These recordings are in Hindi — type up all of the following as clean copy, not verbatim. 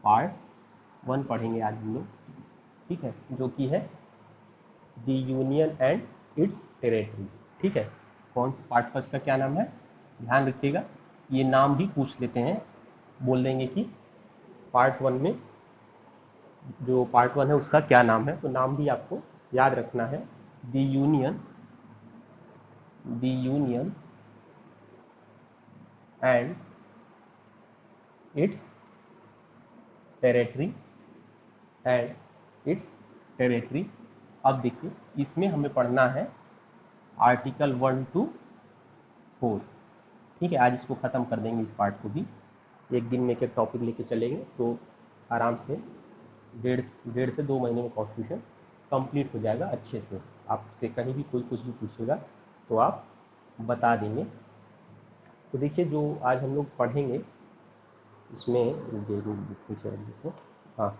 पार्ट 1 पढ़ेंगे आज हम लोग, ठीक है, जो कि है the union and it's territory. ठीक है, कौन सा पार्ट फर्स्ट का क्या नाम है, ध्यान रखिएगा, ये नाम भी पूछ लेते हैं, बोल देंगे कि पार्ट 1 में जो पार्ट 1 है उसका क्या नाम है, तो नाम भी आपको याद रखना है, the union and it's territory अब देखिए, इसमें हमें पढ़ना है आर्टिकल 1 to 4। ठीक है, आज इसको ख़त्म कर देंगे, इस पार्ट को भी एक दिन में एक एक टॉपिक लेके चलेंगे, तो आराम से डेढ़ से 2 महीने में कॉन्स्टिट्यूशन कंप्लीट हो जाएगा अच्छे से। आपसे कहीं भी कोई कुछ भी पूछेगा तो आप बता देंगे। तो देखिए, जो आज हम लोग पढ़ेंगे उसमें हाँ,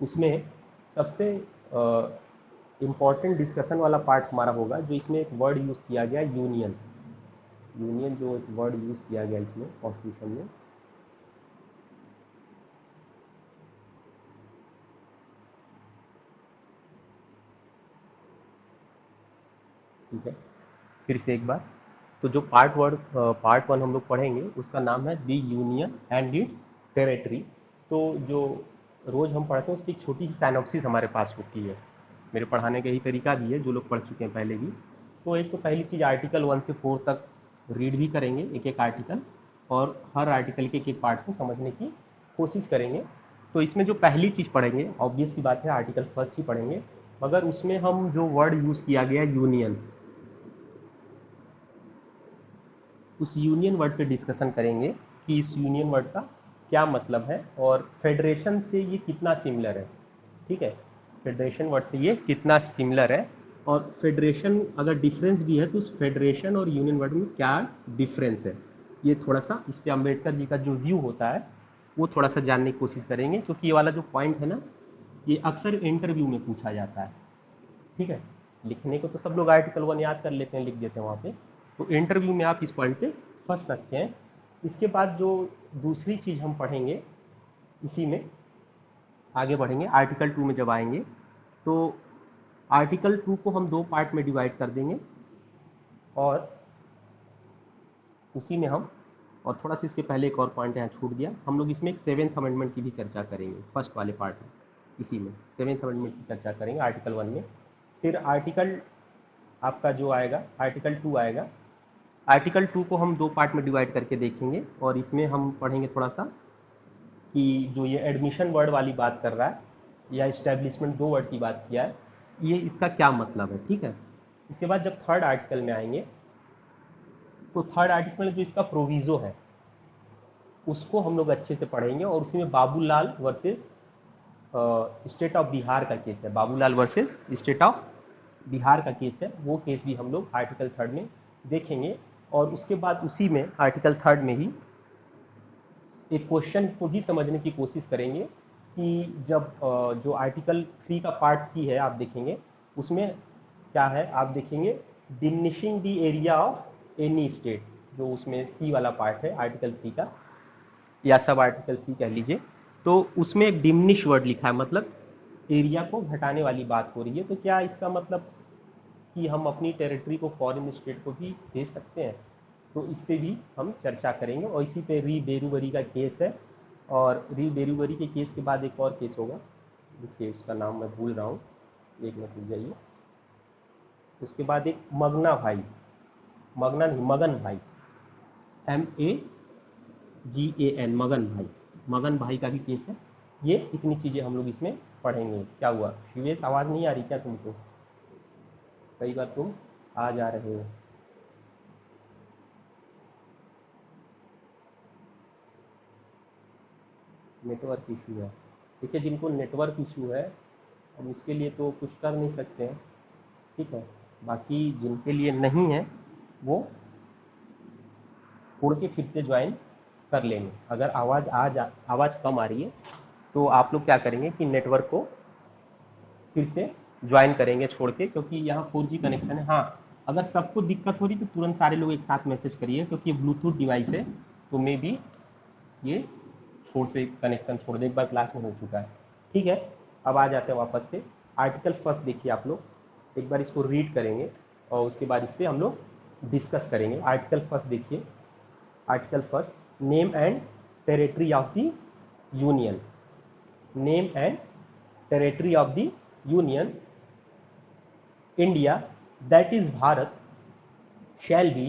उसमें सबसे इम्पॉर्टेंट डिस्कशन वाला पार्ट हमारा होगा, जो इसमें एक वर्ड यूज़ किया गया, यूनियन जो एक वर्ड यूज़ किया गया इसमें कॉन्स्टिट्यूशन में, ठीक है, फिर से एक बार, तो जो पार्ट 1 हम लोग पढ़ेंगे उसका नाम है the union and it's territory. तो जो रोज़ हम पढ़ते हैं उसकी एक छोटी सी साइनॉप्सिस हमारे पास होती है, मेरे पढ़ाने का यही तरीका भी है, जो लोग पढ़ चुके हैं पहले भी। तो एक तो पहली चीज़, आर्टिकल 1 से 4 तक रीड भी करेंगे एक एक आर्टिकल, और हर आर्टिकल के एक एक पार्ट को समझने की कोशिश करेंगे। तो इसमें जो पहली चीज़ पढ़ेंगे, ऑब्वियस सी बात है आर्टिकल फर्स्ट ही पढ़ेंगे, मगर उसमें हम जो वर्ड यूज़ किया गया यूनियन, उस यूनियन वर्ड पे डिस्कशन करेंगे कि इस यूनियन वर्ड का क्या मतलब है और फेडरेशन से ये कितना सिमिलर है। ठीक है, फेडरेशन वर्ड से ये कितना सिमिलर है, और फेडरेशन अगर डिफरेंस भी है तो उस फेडरेशन और यूनियन वर्ड में क्या डिफरेंस है, ये थोड़ा सा इस पे अम्बेडकर जी का जो व्यू होता है वो थोड़ा सा जानने की कोशिश करेंगे, क्योंकि ये वाला जो पॉइंट है ना, ये अक्सर इंटरव्यू में पूछा जाता है। ठीक है, लिखने को तो सब लोग आर्टिकल 1 याद कर लेते हैं, लिख देते हैं वहाँ पे, तो इंटरव्यू में आप इस पॉइंट पे फंस सकते हैं। इसके बाद जो दूसरी चीज़ हम पढ़ेंगे, इसी में आगे बढ़ेंगे, आर्टिकल 2 में जब आएंगे तो आर्टिकल 2 को हम 2 पार्ट में डिवाइड कर देंगे, और उसी में हम, और थोड़ा सा इसके पहले एक और पॉइंट यहाँ छूट गया, हम लोग इसमें एक 7th अमेंडमेंट की भी चर्चा करेंगे फर्स्ट वाले पार्ट में, इसी में 7th अमेंडमेंट की चर्चा करेंगे आर्टिकल 1 में। फिर आर्टिकल आपका जो आएगा, आर्टिकल 2 आएगा, आर्टिकल 2 को हम 2 पार्ट में डिवाइड करके देखेंगे, और इसमें हम पढ़ेंगे थोड़ा सा कि जो ये एडमिशन वर्ड वाली बात कर रहा है, या इस्टेब्लिशमेंट, 2 वर्ड की बात किया है, ये इसका क्या मतलब है। ठीक है, इसके बाद जब थर्ड आर्टिकल में आएंगे, तो थर्ड आर्टिकल में जो इसका प्रोविज़ो है उसको हम लोग अच्छे से पढ़ेंगे, और उसी में Babulal versus state of Bihar का केस है, Babulal versus state of Bihar का केस है, वो केस भी हम लोग आर्टिकल 3 में देखेंगे। और उसके बाद उसी में आर्टिकल 3 में ही एक क्वेश्चन को भी समझने की कोशिश करेंगे कि जब जो आर्टिकल 3 का पार्ट सी है आप देखेंगे, उसमें क्या है आप देखेंगे, diminishing the area of any state, जो उसमें सी वाला पार्ट है आर्टिकल 3 का, या सब आर्टिकल सी कह लीजिए, तो उसमें एक डिमिनिश वर्ड लिखा है, मतलब एरिया को घटाने वाली बात हो रही है। तो क्या इसका मतलब कि हम अपनी टेरिटरी को फॉरेन स्टेट को भी दे सकते हैं, तो इस पे भी हम चर्चा करेंगे। और इसी पे री बेरूवरी का केस है, और री बेरूवरी के केस के बाद एक और केस होगा, देखिए उसका नाम मैं भूल रहा हूँ, एक मिनट रुक जाइए। उसके बाद एक मगना भाई, मगना नहीं मगन भाई, MAGAN, मगन भाई का भी केस है। ये इतनी चीज़ें हम लोग इसमें पढ़ेंगे। क्या हुआ शिवेश, आवाज़ नहीं आ रही क्या तुमको? कई बार तुम आ जा रहे हो। नेटवर्क इशू है, देखिए जिनको नेटवर्क इशू है अब उसके लिए तो कुछ कर नहीं सकते हैं, ठीक है, बाकी जिनके लिए नहीं है वो उड़ के फिर से ज्वाइन कर लेंगे। अगर आवाज़ कम आ रही है तो आप लोग क्या करेंगे कि नेटवर्क को फिर से ज्वाइन करेंगे छोड़ के, क्योंकि यहाँ 4G कनेक्शन है। हाँ, अगर सबको दिक्कत हो रही तो तुरंत सारे लोग एक साथ मैसेज करिए, क्योंकि ब्लूटूथ डिवाइस है तो मे बी ये छोड़ से कनेक्शन छोड़ दे, एक बार क्लास में हो चुका है, ठीक है। अब आ जाते हैं वापस से आर्टिकल फर्स्ट। देखिए आप लोग एक बार इसको रीड करेंगे और उसके बाद इस पर हम लोग डिस्कस करेंगे। आर्टिकल फर्स्ट देखिए, article first, name and territory of the union, name and territory of the union India that is Bharat shall be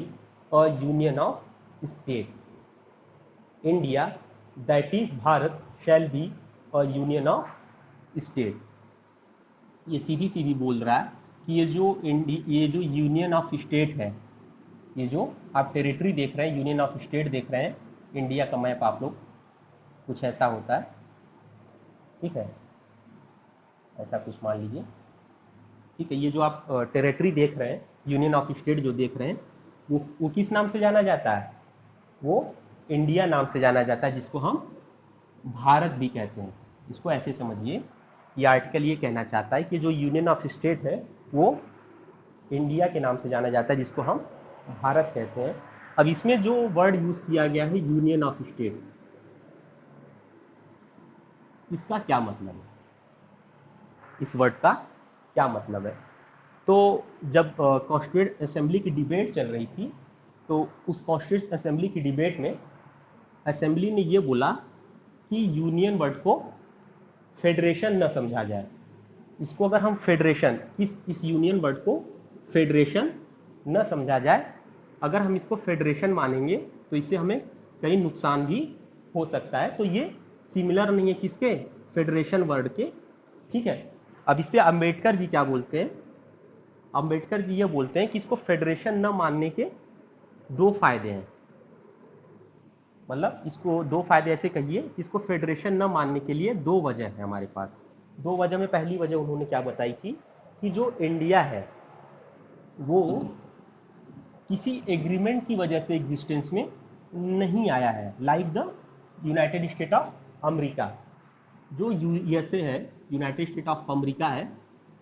a union of state. India that is Bharat shall be a union of state. ये सीधी सीधी बोल रहा है कि ये जो यूनियन ऑफ स्टेट है, ये जो आप टेरिटरी देख रहे हैं, यूनियन ऑफ स्टेट देख रहे हैं, इंडिया का मैप आप लोग कुछ ऐसा होता है, ठीक है, ऐसा कुछ मान लीजिए, ठीक है। ये जो आप टेरिटरी देख रहे हैं, यूनियन ऑफ स्टेट जो देख रहे हैं, वो किस नाम से जाना जाता है? वो इंडिया नाम से जाना जाता है, जिसको हम भारत भी कहते हैं। इसको ऐसे समझिए, ये आर्टिकल ये कहना चाहता है कि जो यूनियन ऑफ स्टेट है वो इंडिया के नाम से जाना जाता है, जिसको हम भारत कहते हैं। अब इसमें जो वर्ड यूज किया गया है यूनियन ऑफ स्टेट, इसका क्या मतलब है? इस वर्ड का क्या मतलब है? तो जब कॉन्स्टिट्यूएंट असेंबली की डिबेट चल रही थी, तो उस कॉन्स्टिट्यूएंट असेंबली की डिबेट में असेंबली ने ये बोला कि यूनियन वर्ड को फेडरेशन न समझा जाए। इसको अगर हम फेडरेशन, इस यूनियन वर्ड को फेडरेशन न समझा जाए, अगर हम इसको फेडरेशन मानेंगे तो इससे हमें कई नुकसान भी हो सकता है। तो ये सिमिलर नहीं है किसके? फेडरेशन वर्ड के, ठीक है। अब इस पे अंबेडकर जी क्या बोलते हैं? अंबेडकर जी ये बोलते हैं कि इसको फेडरेशन न मानने के दो फायदे हैं। मतलब इसको दो फायदे ऐसे कहिए कि इसको फेडरेशन न मानने के लिए दो वजह है हमारे पास। दो वजह में पहली वजह उन्होंने क्या बताई थी कि जो इंडिया है वो किसी एग्रीमेंट की वजह से एग्जिस्टेंस में नहीं आया है, like the United state of America. जो यूएसए है, यूनाइटेड स्टेट ऑफ अमेरिका है,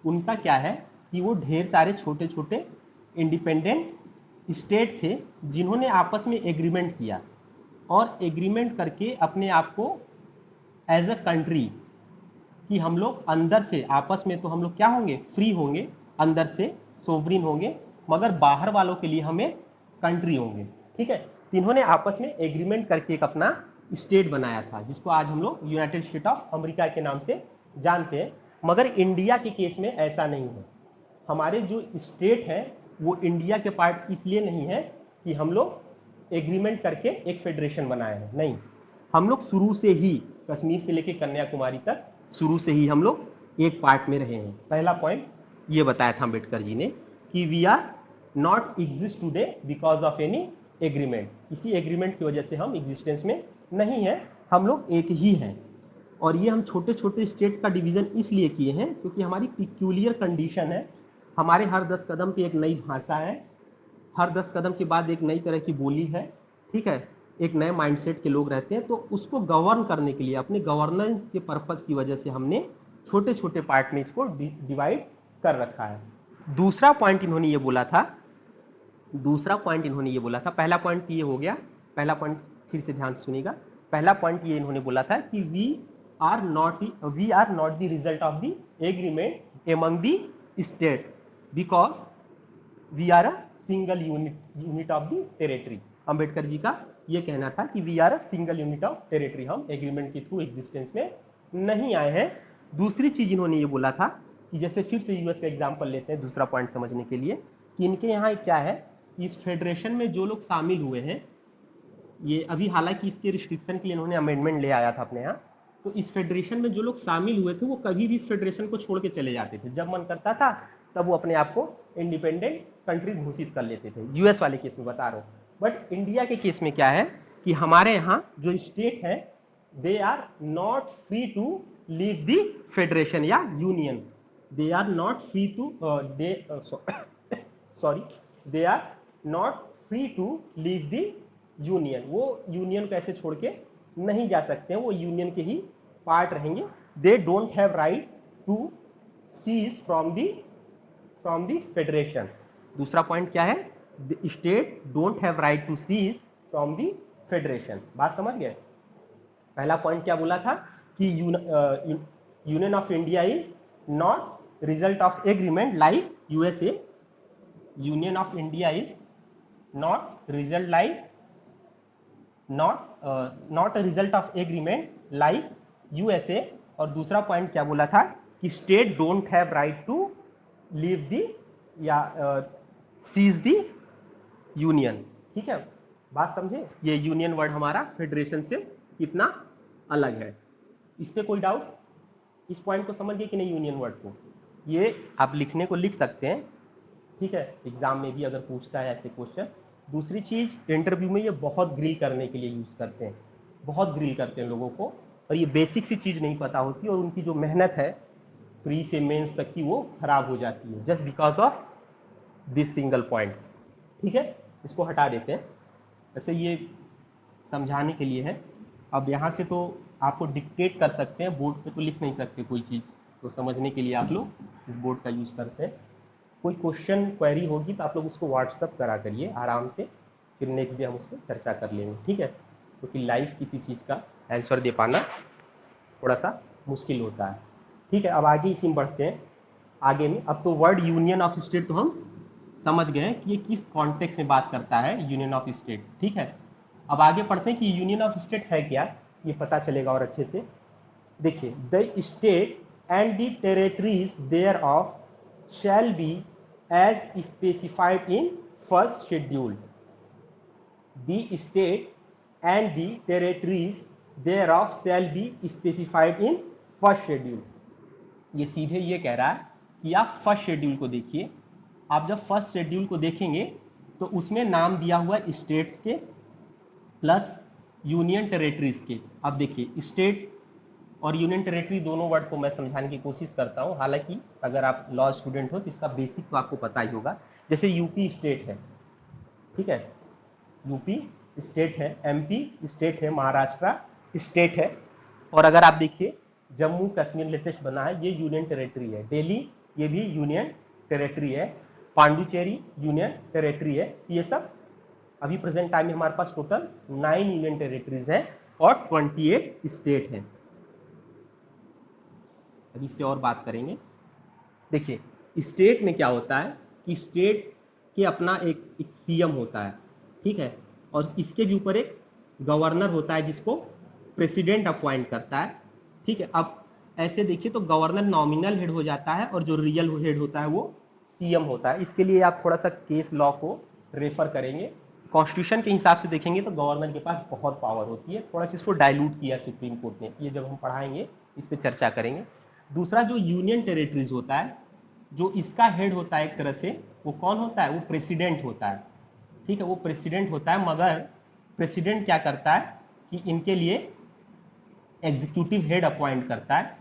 उनका क्या है कि वो ढेर सारे छोटे छोटे इंडिपेंडेंट स्टेट थे जिन्होंने आपस में एग्रीमेंट किया और एग्रीमेंट करके अपने आप को एज अ कंट्री कि हम लोग अंदर से आपस में तो हम लोग क्या होंगे? फ्री होंगे, अंदर से सोवरिन होंगे, मगर बाहर वालों के लिए हमें कंट्री होंगे, ठीक है। तो इन्होंने आपस में एग्रीमेंट करके एक अपना स्टेट बनाया था, जिसको आज हम लोग यूनाइटेड स्टेट ऑफ अमेरिका के नाम से जानते हैं। मगर इंडिया के केस में ऐसा नहीं है। हमारे जो स्टेट है वो इंडिया के पार्ट इसलिए नहीं है कि हम लोग एग्रीमेंट करके एक फेडरेशन बनाए हैं, नहीं। हम लोग शुरू से ही, कश्मीर से लेकर कन्याकुमारी तक शुरू से ही हम लोग एक पार्ट में रहे हैं। पहला पॉइंट ये बताया था अम्बेडकर जी ने कि we are not exist today because of any agreement. किसी एग्रीमेंट की वजह से हम एग्जिस्टेंस में नहीं है, हम लोग एक ही हैं। और ये हम छोटे छोटे स्टेट का डिवीजन इसलिए किए हैं क्योंकि हमारी पिक्यूलियर कंडीशन है। हमारे हर 10 कदम पे एक नई भाषा है, हर 10 कदम के बाद एक नई तरह की बोली है, ठीक है। एक नए माइंडसेट के लोग रहते हैं, तो उसको गवर्न करने के लिए, अपने गवर्नेंस के पर्पस की वजह से हमने छोटे छोटे पार्ट में इसको डिवाइड कर रखा है। दूसरा पॉइंट इन्होंने ये बोला था, पहला पॉइंट ये हो गया, पहला पॉइंट फिर से ध्यान से सुनिएगा। पहला पॉइंट ये इन्होंने बोला था कि we are not the result of the agreement among the state because we are a single unit of the territory. Ambedkar ji का ये कहना था कि we are a single unit of territory, हम एग्रीमेंट के थ्रू एग्जिस्टेंस में नहीं आए हैं। दूसरी चीज इन्होंने ये बोला था कि जैसे फिर से यूएस का एग्जांपल लेते हैं दूसरा पॉइंट समझने के लिए, कि इनके यहाँ क्या है, इस फेडरेशन में जो लोग शामिल हुए हैं, ये अभी हालांकि इसके रिस्ट्रिक्शन के लिए इन्होंने अमेंडमेंट ले आया था अपने यहाँ, तो इस फेडरेशन में जो लोग शामिल हुए थे वो कभी भी इस फेडरेशन को छोड़ के चले जाते थे। जब मन करता था तब वो अपने आप को इंडिपेंडेंट कंट्री घोषित कर लेते थे, यूएस वाले केस में बता रहा हूँ। बट इंडिया के केस में क्या है कि हमारे यहाँ जो स्टेट है they are not free to leave the federation या union, they are not free to they are not free to leave the union. वो यूनियन को ऐसे छोड़ के नहीं जा सकते हैं, वो यूनियन के ही पार्ट रहेंगे। They don't have right to cease from the federation. दूसरा पॉइंट क्या है, the state don't have right to cease from the federation. बात समझ गए? पहला पॉइंट क्या बोला था कि union of India is not result of agreement like USA, union of India is not result like not a result of agreement like USA. और दूसरा पॉइंट क्या बोला था कि state don't have right to leave the या सीज द यूनियन। ठीक है, बात समझे? ये यूनियन वर्ड हमारा फेडरेशन से कितना अलग है। इस पे कोई डाउट? इस पॉइंट को समझ गए कि नहीं? यूनियन वर्ड को ये आप लिखने को लिख सकते हैं, ठीक है, एग्जाम में भी अगर पूछता है ऐसे क्वेश्चन। दूसरी चीज, इंटरव्यू में ये बहुत ग्रिल करने के लिए यूज करते हैं, बहुत ग्रिल करते हैं लोगों को, और ये बेसिक सी चीज नहीं पता होती और उनकी जो मेहनत है प्री से मेंस तक की वो खराब हो जाती है just because of this single point. ठीक है, इसको हटा देते हैं, वैसे ये समझाने के लिए है। अब यहाँ से तो आपको डिक्टेट कर सकते हैं, बोर्ड पे तो लिख नहीं सकते कोई चीज़, तो समझने के लिए आप लोग इस बोर्ड का यूज़ करते हैं। कोई क्वेश्चन क्वेरी होगी तो आप लोग उसको व्हाट्सअप करा करिए आराम से, फिर नेक्स्ट डे हम उस पर चर्चा कर लेंगे, ठीक है? क्योंकि लाइव किसी चीज़ का आंसर दे पाना थोड़ा सा मुश्किल होता है। ठीक है, अब आगे इसी में बढ़ते हैं। आगे में अब तो वर्ड यूनियन ऑफ स्टेट तो हम समझ गए कि ये किस कॉन्टेक्स्ट में बात करता है, यूनियन ऑफ स्टेट। ठीक है, अब आगे पढ़ते हैं कि यूनियन ऑफ स्टेट है क्या, ये पता चलेगा और अच्छे से। देखिए, the state and the territories there of shall be as specified in first schedule. The state and the territories there of shall be specified in first schedule. ये सीधे ये कह रहा है कि आप फर्स्ट शेड्यूल को देखिए। आप जब फर्स्ट शेड्यूल को देखेंगे तो उसमें नाम दिया हुआ है स्टेट्स के प्लस यूनियन टेरिटरीज के। अब देखिए, स्टेट और यूनियन टेरिटरी दोनों वर्ड को मैं समझाने की कोशिश करता हूँ, हालांकि अगर आप लॉ स्टूडेंट हो तो इसका बेसिक तो आपको पता ही होगा। जैसे यूपी स्टेट है, ठीक है, यूपी स्टेट है, एमपी स्टेट है, महाराष्ट्र स्टेट है, और अगर आप देखिए जम्मू कश्मीर लेटेस्ट बना है, ये यूनियन टेरिटरी है। दिल्ली, ये भी यूनियन टेरिटरी है। पांडुचेरी यूनियन टेरिटरी है। ये सब अभी प्रेजेंट टाइम में हमारे पास टोटल 9 यूनियन टेरिटरीज हैं और 28 स्टेट हैं। अभी इस पे और बात करेंगे। देखिए, स्टेट में क्या होता है कि स्टेट के अपना एक सीएम होता है, ठीक है, और इसके भी ऊपर एक गवर्नर होता है जिसको प्रेसिडेंट अपॉइंट करता है। ठीक है, अब ऐसे देखिए तो गवर्नर नॉमिनल हेड हो जाता है और जो रियल हेड होता है वो सीएम होता है। इसके लिए आप थोड़ा सा केस लॉ को रेफर करेंगे। कॉन्स्टिट्यूशन के हिसाब से देखेंगे तो गवर्नर के पास बहुत पावर होती है, थोड़ा सा इसको डाइल्यूट किया सुप्रीम कोर्ट ने, ये जब हम पढ़ाएंगे इस पर चर्चा करेंगे। दूसरा, जो यूनियन टेरिटरीज होता है, जो इसका हेड होता है एक तरह से, वो कौन होता है? वो प्रेसिडेंट होता है। ठीक है, वो प्रेसिडेंट होता है, मगर प्रेसिडेंट क्या करता है कि इनके लिए एग्जीक्यूटिव हेड अपॉइंट करता है,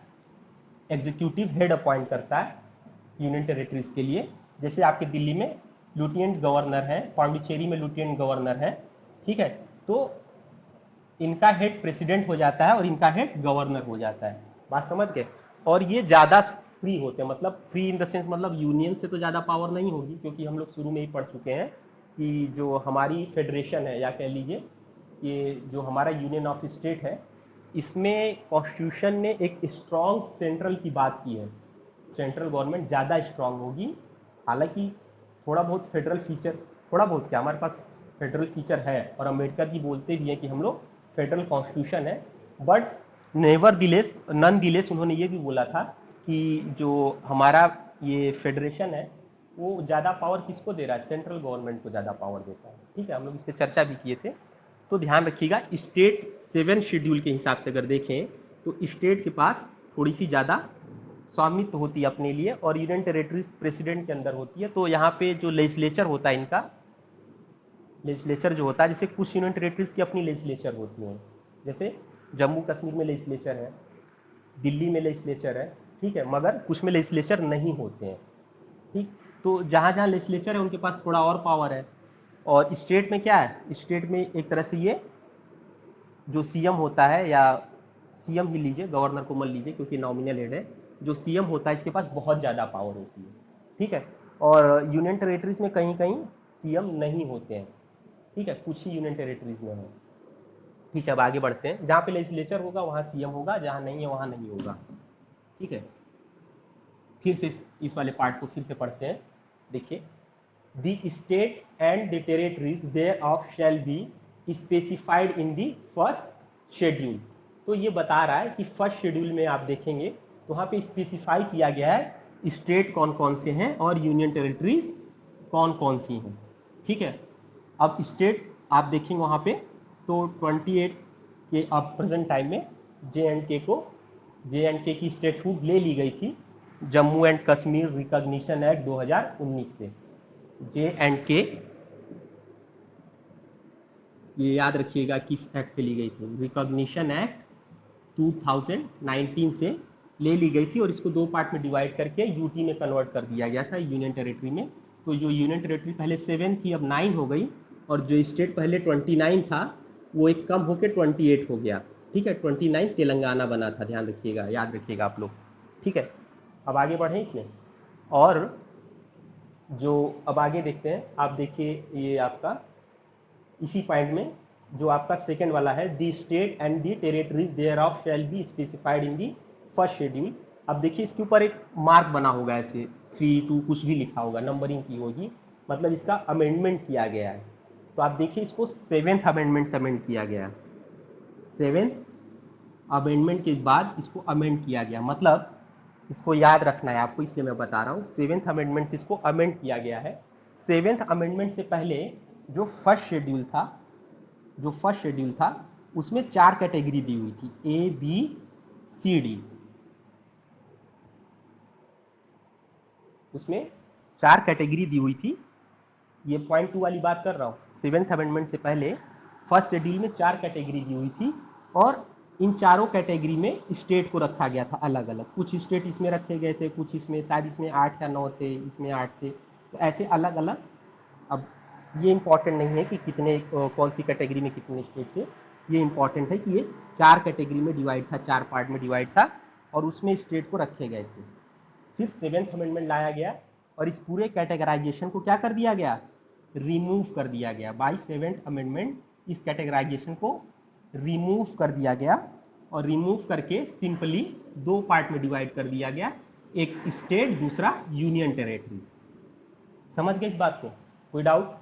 एग्जीक्यूटिव हेड अपॉइंट करता है यूनियन टेरिटरीज के लिए। जैसे आपके दिल्ली में लेफ्टिनेंट गवर्नर है, पांडिचेरी में लेफ्टिनेंट गवर्नर है, ठीक है, तो इनका हेड प्रेसिडेंट हो जाता है और इनका हेड गवर्नर हो जाता है। बात समझ गए? और ये ज़्यादा फ्री होते हैं, मतलब फ्री इन द सेंस मतलब यूनियन से तो ज़्यादा पावर नहीं होगी, क्योंकि हम लोग शुरू में ही पढ़ चुके हैं कि जो हमारी फेडरेशन है, या कह लीजिए ये जो हमारा यूनियन ऑफ स्टेट है, इसमें कॉन्स्टिट्यूशन ने एक स्ट्रॉन्ग सेंट्रल की बात की है। सेंट्रल गवर्नमेंट ज़्यादा स्ट्रांग होगी। हालांकि थोड़ा बहुत फेडरल फीचर, थोड़ा बहुत क्या, हमारे पास फेडरल फीचर है, और अम्बेडकर जी बोलते भी हैं कि हम लोग फेडरल कॉन्स्टिट्यूशन है, but nevertheless nonetheless उन्होंने ये भी बोला था कि जो हमारा ये फेडरेशन है वो ज़्यादा पावर किसको दे रहा है? सेंट्रल गवर्नमेंट को ज़्यादा पावर देता है। ठीक है, हम लोग इस पर चर्चा भी किए थे, तो ध्यान रखिएगा। स्टेट 7 शेड्यूल के हिसाब से अगर देखें तो स्टेट के पास थोड़ी सी ज़्यादा स्वामित्व होती है अपने लिए, और यूनियन टेरिटरीज प्रेसिडेंट के अंदर होती है। तो यहाँ पे जो लेजिस्लेचर होता है, इनका लेजिस्लेचर जो होता है, जैसे कुछ यूनियन टेरिटरीज की अपनी लेजिस्लेचर होती हैं, जैसे जम्मू कश्मीर में लेजिस्लेचर है, दिल्ली में लेजिस्लेचर है, ठीक है, मगर कुछ में लेजिस्लेचर नहीं होते हैं। ठीक, तो जहाँ जहाँ लेजिस्लेचर है उनके पास थोड़ा और पावर है। और स्टेट में क्या है? स्टेट में एक तरह से ये जो सीएम होता है, या सीएम ही लीजिए, गवर्नर को मत लीजिए क्योंकि नॉमिनल हेड है, जो सीएम होता है इसके पास बहुत ज़्यादा पावर होती है। ठीक है, और यूनियन टेरिटरीज में कहीं कहीं सीएम नहीं होते हैं, ठीक है, कुछ ही यूनियन टेरिटरीज में है। ठीक है, अब आगे बढ़ते हैं। जहाँ पे लेजिस्लेचर होगा वहाँ सीएम होगा, जहाँ नहीं है वहाँ नहीं होगा। ठीक है, फिर से इस वाले पार्ट को फिर से पढ़ते हैं। देखिए, the state and the territories thereof shall be specified in the first schedule. तो ये बता रहा है कि फर्स्ट शेड्यूल में आप देखेंगे तो वहाँ पे स्पेसिफाई किया गया है स्टेट कौन कौन से हैं और यूनियन टेरिटरीज कौन कौन सी हैं। ठीक है, अब स्टेट आप देखेंगे वहाँ पे तो 28 के अब प्रेजेंट टाइम में जे एंड के की स्टेटहुड ले ली गई थी Jammu and Kashmir recognition act 2019 से। जे एंड के, ये याद रखिएगा किस एक्ट से ली गई थी, रिकॉग्निशन एक्ट 2019 से ले ली गई थी और इसको दो पार्ट में डिवाइड करके यूटी में कन्वर्ट कर दिया गया था, यूनियन टेरिटरी में। तो जो यूनियन टेरिटरी पहले 7 थी अब 9 हो गई और जो स्टेट पहले 29 था वो एक कम होकर 28 हो गया। ठीक है, 29 तेलंगाना बना था, ध्यान रखिएगा, याद रखिएगा आप लोग। ठीक है, अब आगे बढ़ें इसमें। और जो अब आगे देखते हैं, आप देखिए ये आपका इसी पॉइंट में जो आपका सेकंड वाला है, the state and the territories there of shall be specified in the first schedule. अब देखिए इसके ऊपर एक मार्क बना होगा, ऐसे 3 2 कुछ भी लिखा होगा, नंबरिंग की होगी, मतलब इसका अमेंडमेंट किया गया है। तो आप देखिए इसको 7th अमेंडमेंट से अमेंड किया गया। 7th अमेंडमेंट के बाद इसको अमेंड किया गया, मतलब इसको याद रखना है आपको, इसलिए मैं बता रहा हूँ। 7th अमेंडमेंट से इसको अमेंड किया गया है। 7th अमेंडमेंट से पहले जो फर्स्ट शेड्यूल था उसमें 4 कैटेगरी दी हुई थी, ए बी सी डी। उसमें 4 कैटेगरी दी हुई थी। ये पॉइंट 2 वाली बात कर रहा हूँ। 7th अमेंडमेंट से पहले फर्स्ट शेड्यूल में 4 कैटेगरी दी हुई थी और इन चारों कैटेगरी में स्टेट को रखा गया था अलग अलग। कुछ स्टेट इसमें रखे गए थे, कुछ इसमें, शायद इसमें 8 या 9 थे, इसमें 8 थे, तो ऐसे अलग अलग। अब ये इंपॉर्टेंट नहीं है कि कितने कौन सी कैटेगरी में कितने स्टेट थे, ये इंपॉर्टेंट है कि ये 4 कैटेगरी में डिवाइड था, 4 पार्ट में डिवाइड था और उसमें स्टेट को रखे गए थे। फिर 7th अमेंडमेंट लाया गया और इस पूरे कैटेगराइजेशन को क्या कर दिया गया, रिमूव कर दिया गया। बाय 7th अमेंडमेंट इस कैटेगराइजेशन को रिमूव कर दिया गया और रिमूव करके सिंपली 2 पार्ट में डिवाइड कर दिया गया, एक स्टेट दूसरा यूनियन टेरिटरी। समझ गए इस बात को? कोई डाउट?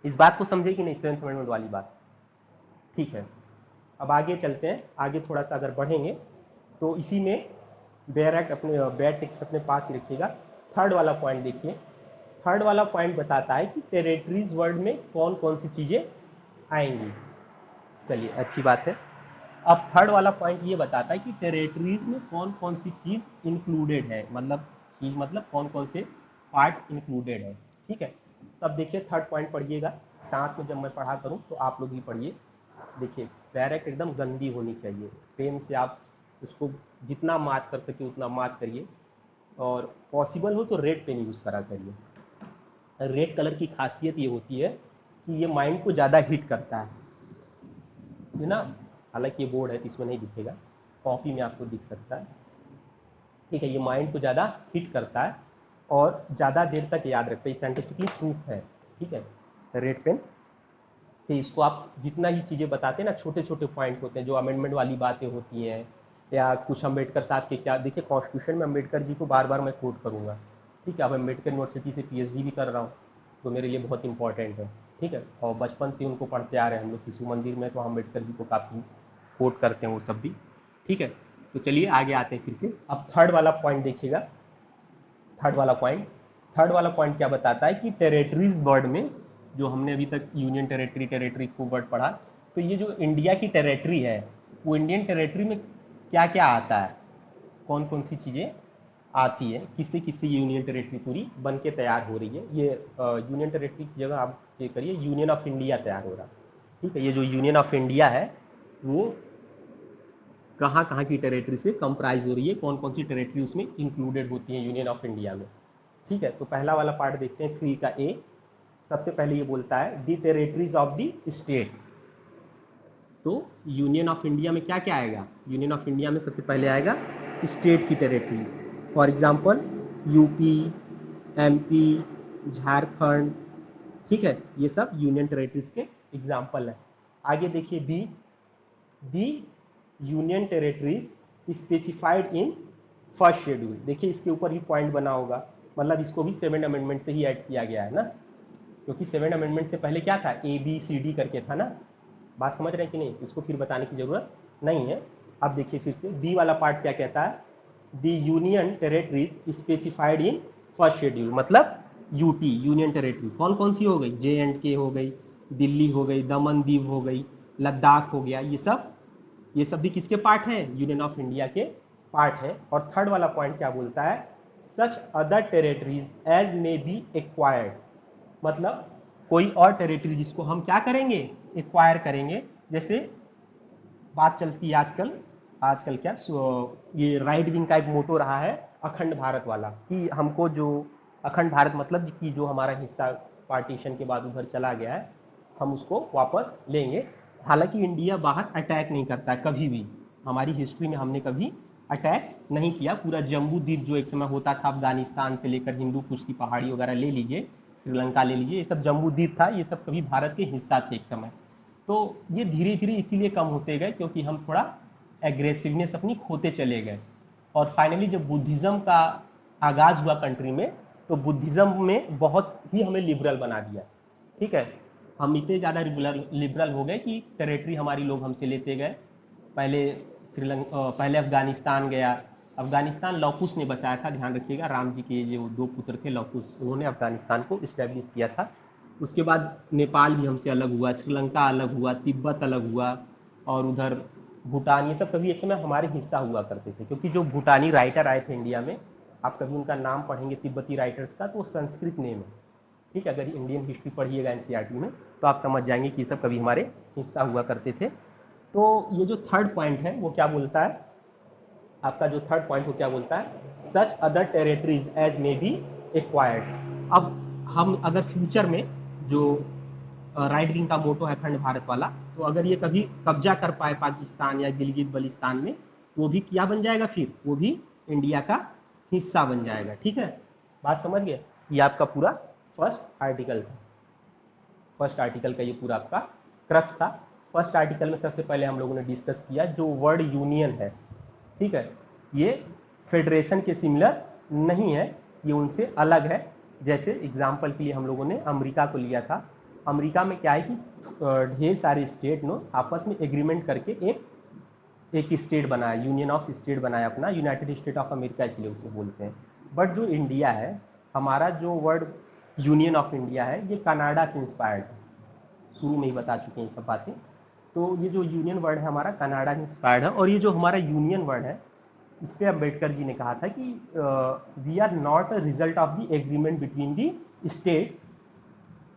इस बात को समझे कि नहीं, 7th अमेंडमेंट वाली बात? ठीक है, अब आगे चलते हैं। आगे थोड़ा सा अगर बढ़ेंगे तो इसी में बेयर एक्ट अपने बेयर टेक्स्ट अपने पास ही रखिएगा। थर्ड वाला पॉइंट देखिए। थर्ड वाला पॉइंट बताता है कि टेरिटरीज वर्ड में कौन कौन सी चीज़ें आएंगी। चलिए, अच्छी बात है। अब थर्ड वाला पॉइंट ये बताता है कि टेरिटरीज में कौन कौन सी चीज़ इंक्लूडेड है, मतलब कौन कौन से पार्ट इंक्लूडेड है। ठीक है, तब देखिए थर्ड पॉइंट पढ़िएगा साथ में, जब मैं पढ़ा करूँ तो आप लोग भी पढ़िए। देखिए बेयर एक्ट एकदम गंदी होनी चाहिए, पेन से आप उसको जितना मार्क कर सके उतना मार्क करिए और पॉसिबल हो तो रेड पेन यूज़ करा करिए। रेड कलर की खासियत ये होती है कि ये माइंड को ज़्यादा हिट करता है ना। हालांकि ये बोर्ड है तो इसमें नहीं दिखेगा, कॉपी में आपको दिख सकता है। ठीक है, ये माइंड को ज़्यादा हिट करता है और ज़्यादा देर तक याद रखता है, साइंटिफिकली प्रूफ है। ठीक है, रेड पेन से इसको आप जितना ही चीज़ें बताते हैं ना, छोटे छोटे पॉइंट होते हैं जो अमेंडमेंट वाली बातें होती हैं या कुछ अम्बेडकर साहब के क्या, देखिए कॉन्स्टिट्यूशन में अम्बेडकर जी को बार बार मैं कोट करूँगा। ठीक है, अब अम्बेडकर यूनिवर्सिटी से पीएचडी भी कर रहा हूँ तो मेरे लिए बहुत इंपॉर्टेंट है। ठीक है, और बचपन से उनको पढ़ते आ रहे हैं हम लोग शिशु मंदिर में, तो अम्बेडकर जी को काफ़ी कोट करते हैं वो सब भी। ठीक है, तो चलिए आगे आते हैं फिर से। अब थर्ड वाला पॉइंट देखिएगा। थर्ड वाला पॉइंट क्या बताता है कि टेरिटरीज वर्ड में, जो हमने अभी तक यूनियन टेरिटरी को वर्ड पढ़ा, तो ये जो इंडिया की टेरिटरी है वो इंडियन टेरिटरी में क्या क्या आता है, कौन कौन सी चीज़ें आती है, किससे किससे यूनियन टेरिटरी पूरी बन के तैयार हो रही है। ये यूनियन टेरिटरी की जगह आप ये करिए यूनियन ऑफ इंडिया तैयार हो रहा। ठीक है, ये जो यूनियन ऑफ इंडिया है वो कहाँ कहाँ की टेरिटरी से कंप्राइज हो रही है, कौन कौन सी टेरिटरी उसमें इंक्लूडेड होती है यूनियन ऑफ इंडिया में। ठीक है, तो पहला वाला पार्ट देखते हैं 3 का ए। सबसे पहले ये बोलता है दी टेरिटरीज ऑफ द स्टेट। तो यूनियन ऑफ इंडिया में क्या क्या आएगा, यूनियन ऑफ इंडिया में सबसे पहले आएगा स्टेट की territory. For example UP, MP, Jharkhand. ठीक है, ये सब यूनियन टेरिटरीज के एग्जाम्पल है। आगे देखिए B, the union territories specified in first schedule. देखिए इसके ऊपर ही पॉइंट बना होगा, मतलब इसको भी 7 अमेंडमेंट से ही ऐड किया गया है ना, क्योंकि 7 अमेंडमेंट से पहले क्या था, ABCD करके था ना। बात समझ रहे हैं कि नहीं, इसको फिर बताने की जरूरत नहीं है। अब देखिए फिर से बी वाला पार्ट क्या कहता है, दी union territories specified in first schedule, मतलब यूटी यूनियन टेरिटरी कौन कौन सी हो गई, JNK हो गई, दिल्ली हो गई, दमन दीव हो गई, लद्दाख हो गया, ये सब भी किसके पार्ट हैं, यूनियन ऑफ इंडिया के पार्ट है। और थर्ड वाला पॉइंट क्या बोलता है, such other territories as may be acquired, मतलब कोई और टेरिटरी जिसको हम क्या करेंगे, एक्वायर करेंगे। जैसे बात चलती है आजकल, आजकल क्या ये राइट विंग का एक मोटो रहा है अखंड भारत वाला, कि हमको जो अखंड भारत मतलब कि जो हमारा हिस्सा पार्टीशन के बाद उधर चला गया है हम उसको वापस लेंगे। हालांकि इंडिया बाहर अटैक नहीं करता है कभी भी, हमारी हिस्ट्री में हमने कभी अटैक नहीं किया। पूरा जम्बू द्वीप जो एक समय होता था अफगानिस्तान से लेकर हिंदू कुश की पहाड़ी वगैरह ले लीजिए, श्रीलंका ले लीजिए, ये सब जम्बू द्वीप था, ये सब कभी भारत के हिस्सा थे एक समय। तो ये धीरे धीरे इसीलिए कम होते गए क्योंकि हम थोड़ा एग्रेसिवनेस अपनी खोते चले गए। और फाइनली जब बुद्धिज़्म का आगाज़ हुआ कंट्री में, तो बुद्धिज़्म में बहुत ही हमें लिबरल बना दिया। ठीक है, हम इतने ज़्यादा लिबरल हो गए कि टेरिटरी हमारी लोग हमसे लेते गए। पहले पहले अफगानिस्तान गया, अफगानिस्तान लौकुश ने बसाया था, ध्यान रखिएगा, राम जी के जो 2 पुत्र थे लौकुश, उन्होंने अफगानिस्तान को इस्टेब्लिश किया था। उसके बाद नेपाल भी हमसे अलग हुआ, श्रीलंका अलग हुआ, तिब्बत अलग हुआ, और उधर भूटान, ये सब कभी एक समय हमारे हिस्सा हुआ करते थे। क्योंकि जो भूटानी राइटर आए थे इंडिया में, आप कभी उनका नाम पढ़ेंगे तिब्बती राइटर्स का, तो वो संस्कृत नेम है। ठीक है, अगर इंडियन हिस्ट्री पढ़िएगा NCERT में तो आप समझ जाएंगे कि ये सब कभी हमारे हिस्सा हुआ करते थे। तो ये जो थर्ड पॉइंट है वो क्या बोलता है, आपका जो थर्ड पॉइंट वो क्या बोलता है, such other territories as may be acquired. अब हम अगर फ्यूचर में जो राइट विंग का मोटो है अखंड भारत वाला, तो अगर ये कभी कब्जा कर पाए पाकिस्तान या गिलगित बल्तिस्तान में, तो वो भी क्या बन जाएगा, फिर वो भी इंडिया का हिस्सा बन जाएगा। ठीक है, बात समझ गए। ये आपका पूरा फर्स्ट आर्टिकल था, फर्स्ट आर्टिकल का ये पूरा आपका क्रक्स था। फर्स्ट आर्टिकल में सबसे पहले हम लोगों ने डिस्कस किया जो वर्ड यूनियन है। ठीक है, ये फेडरेशन के सिमिलर नहीं है, ये उनसे अलग है। जैसे एग्जाम्पल के लिए हम लोगों ने अमेरिका को लिया था। अमेरिका में क्या है कि ढेर सारे स्टेट ने आपस में एग्रीमेंट करके एक स्टेट बनाया, यूनियन ऑफ स्टेट बनाया अपना, यूनाइटेड स्टेट ऑफ अमेरिका इसलिए उसे बोलते हैं। बट जो इंडिया है, हमारा जो वर्ड यूनियन ऑफ इंडिया है, ये कनाडा से इंस्पायर्ड है। शुरू में ही बता चुके हैं ये सब बातें। तो ये जो यूनियन वर्ड है हमारा कनाडा से इंस्पायर्ड है। और ये जो हमारा यूनियन वर्ड है, इस पर अम्बेडकर जी ने कहा था कि we are not a result of the agreement between the state.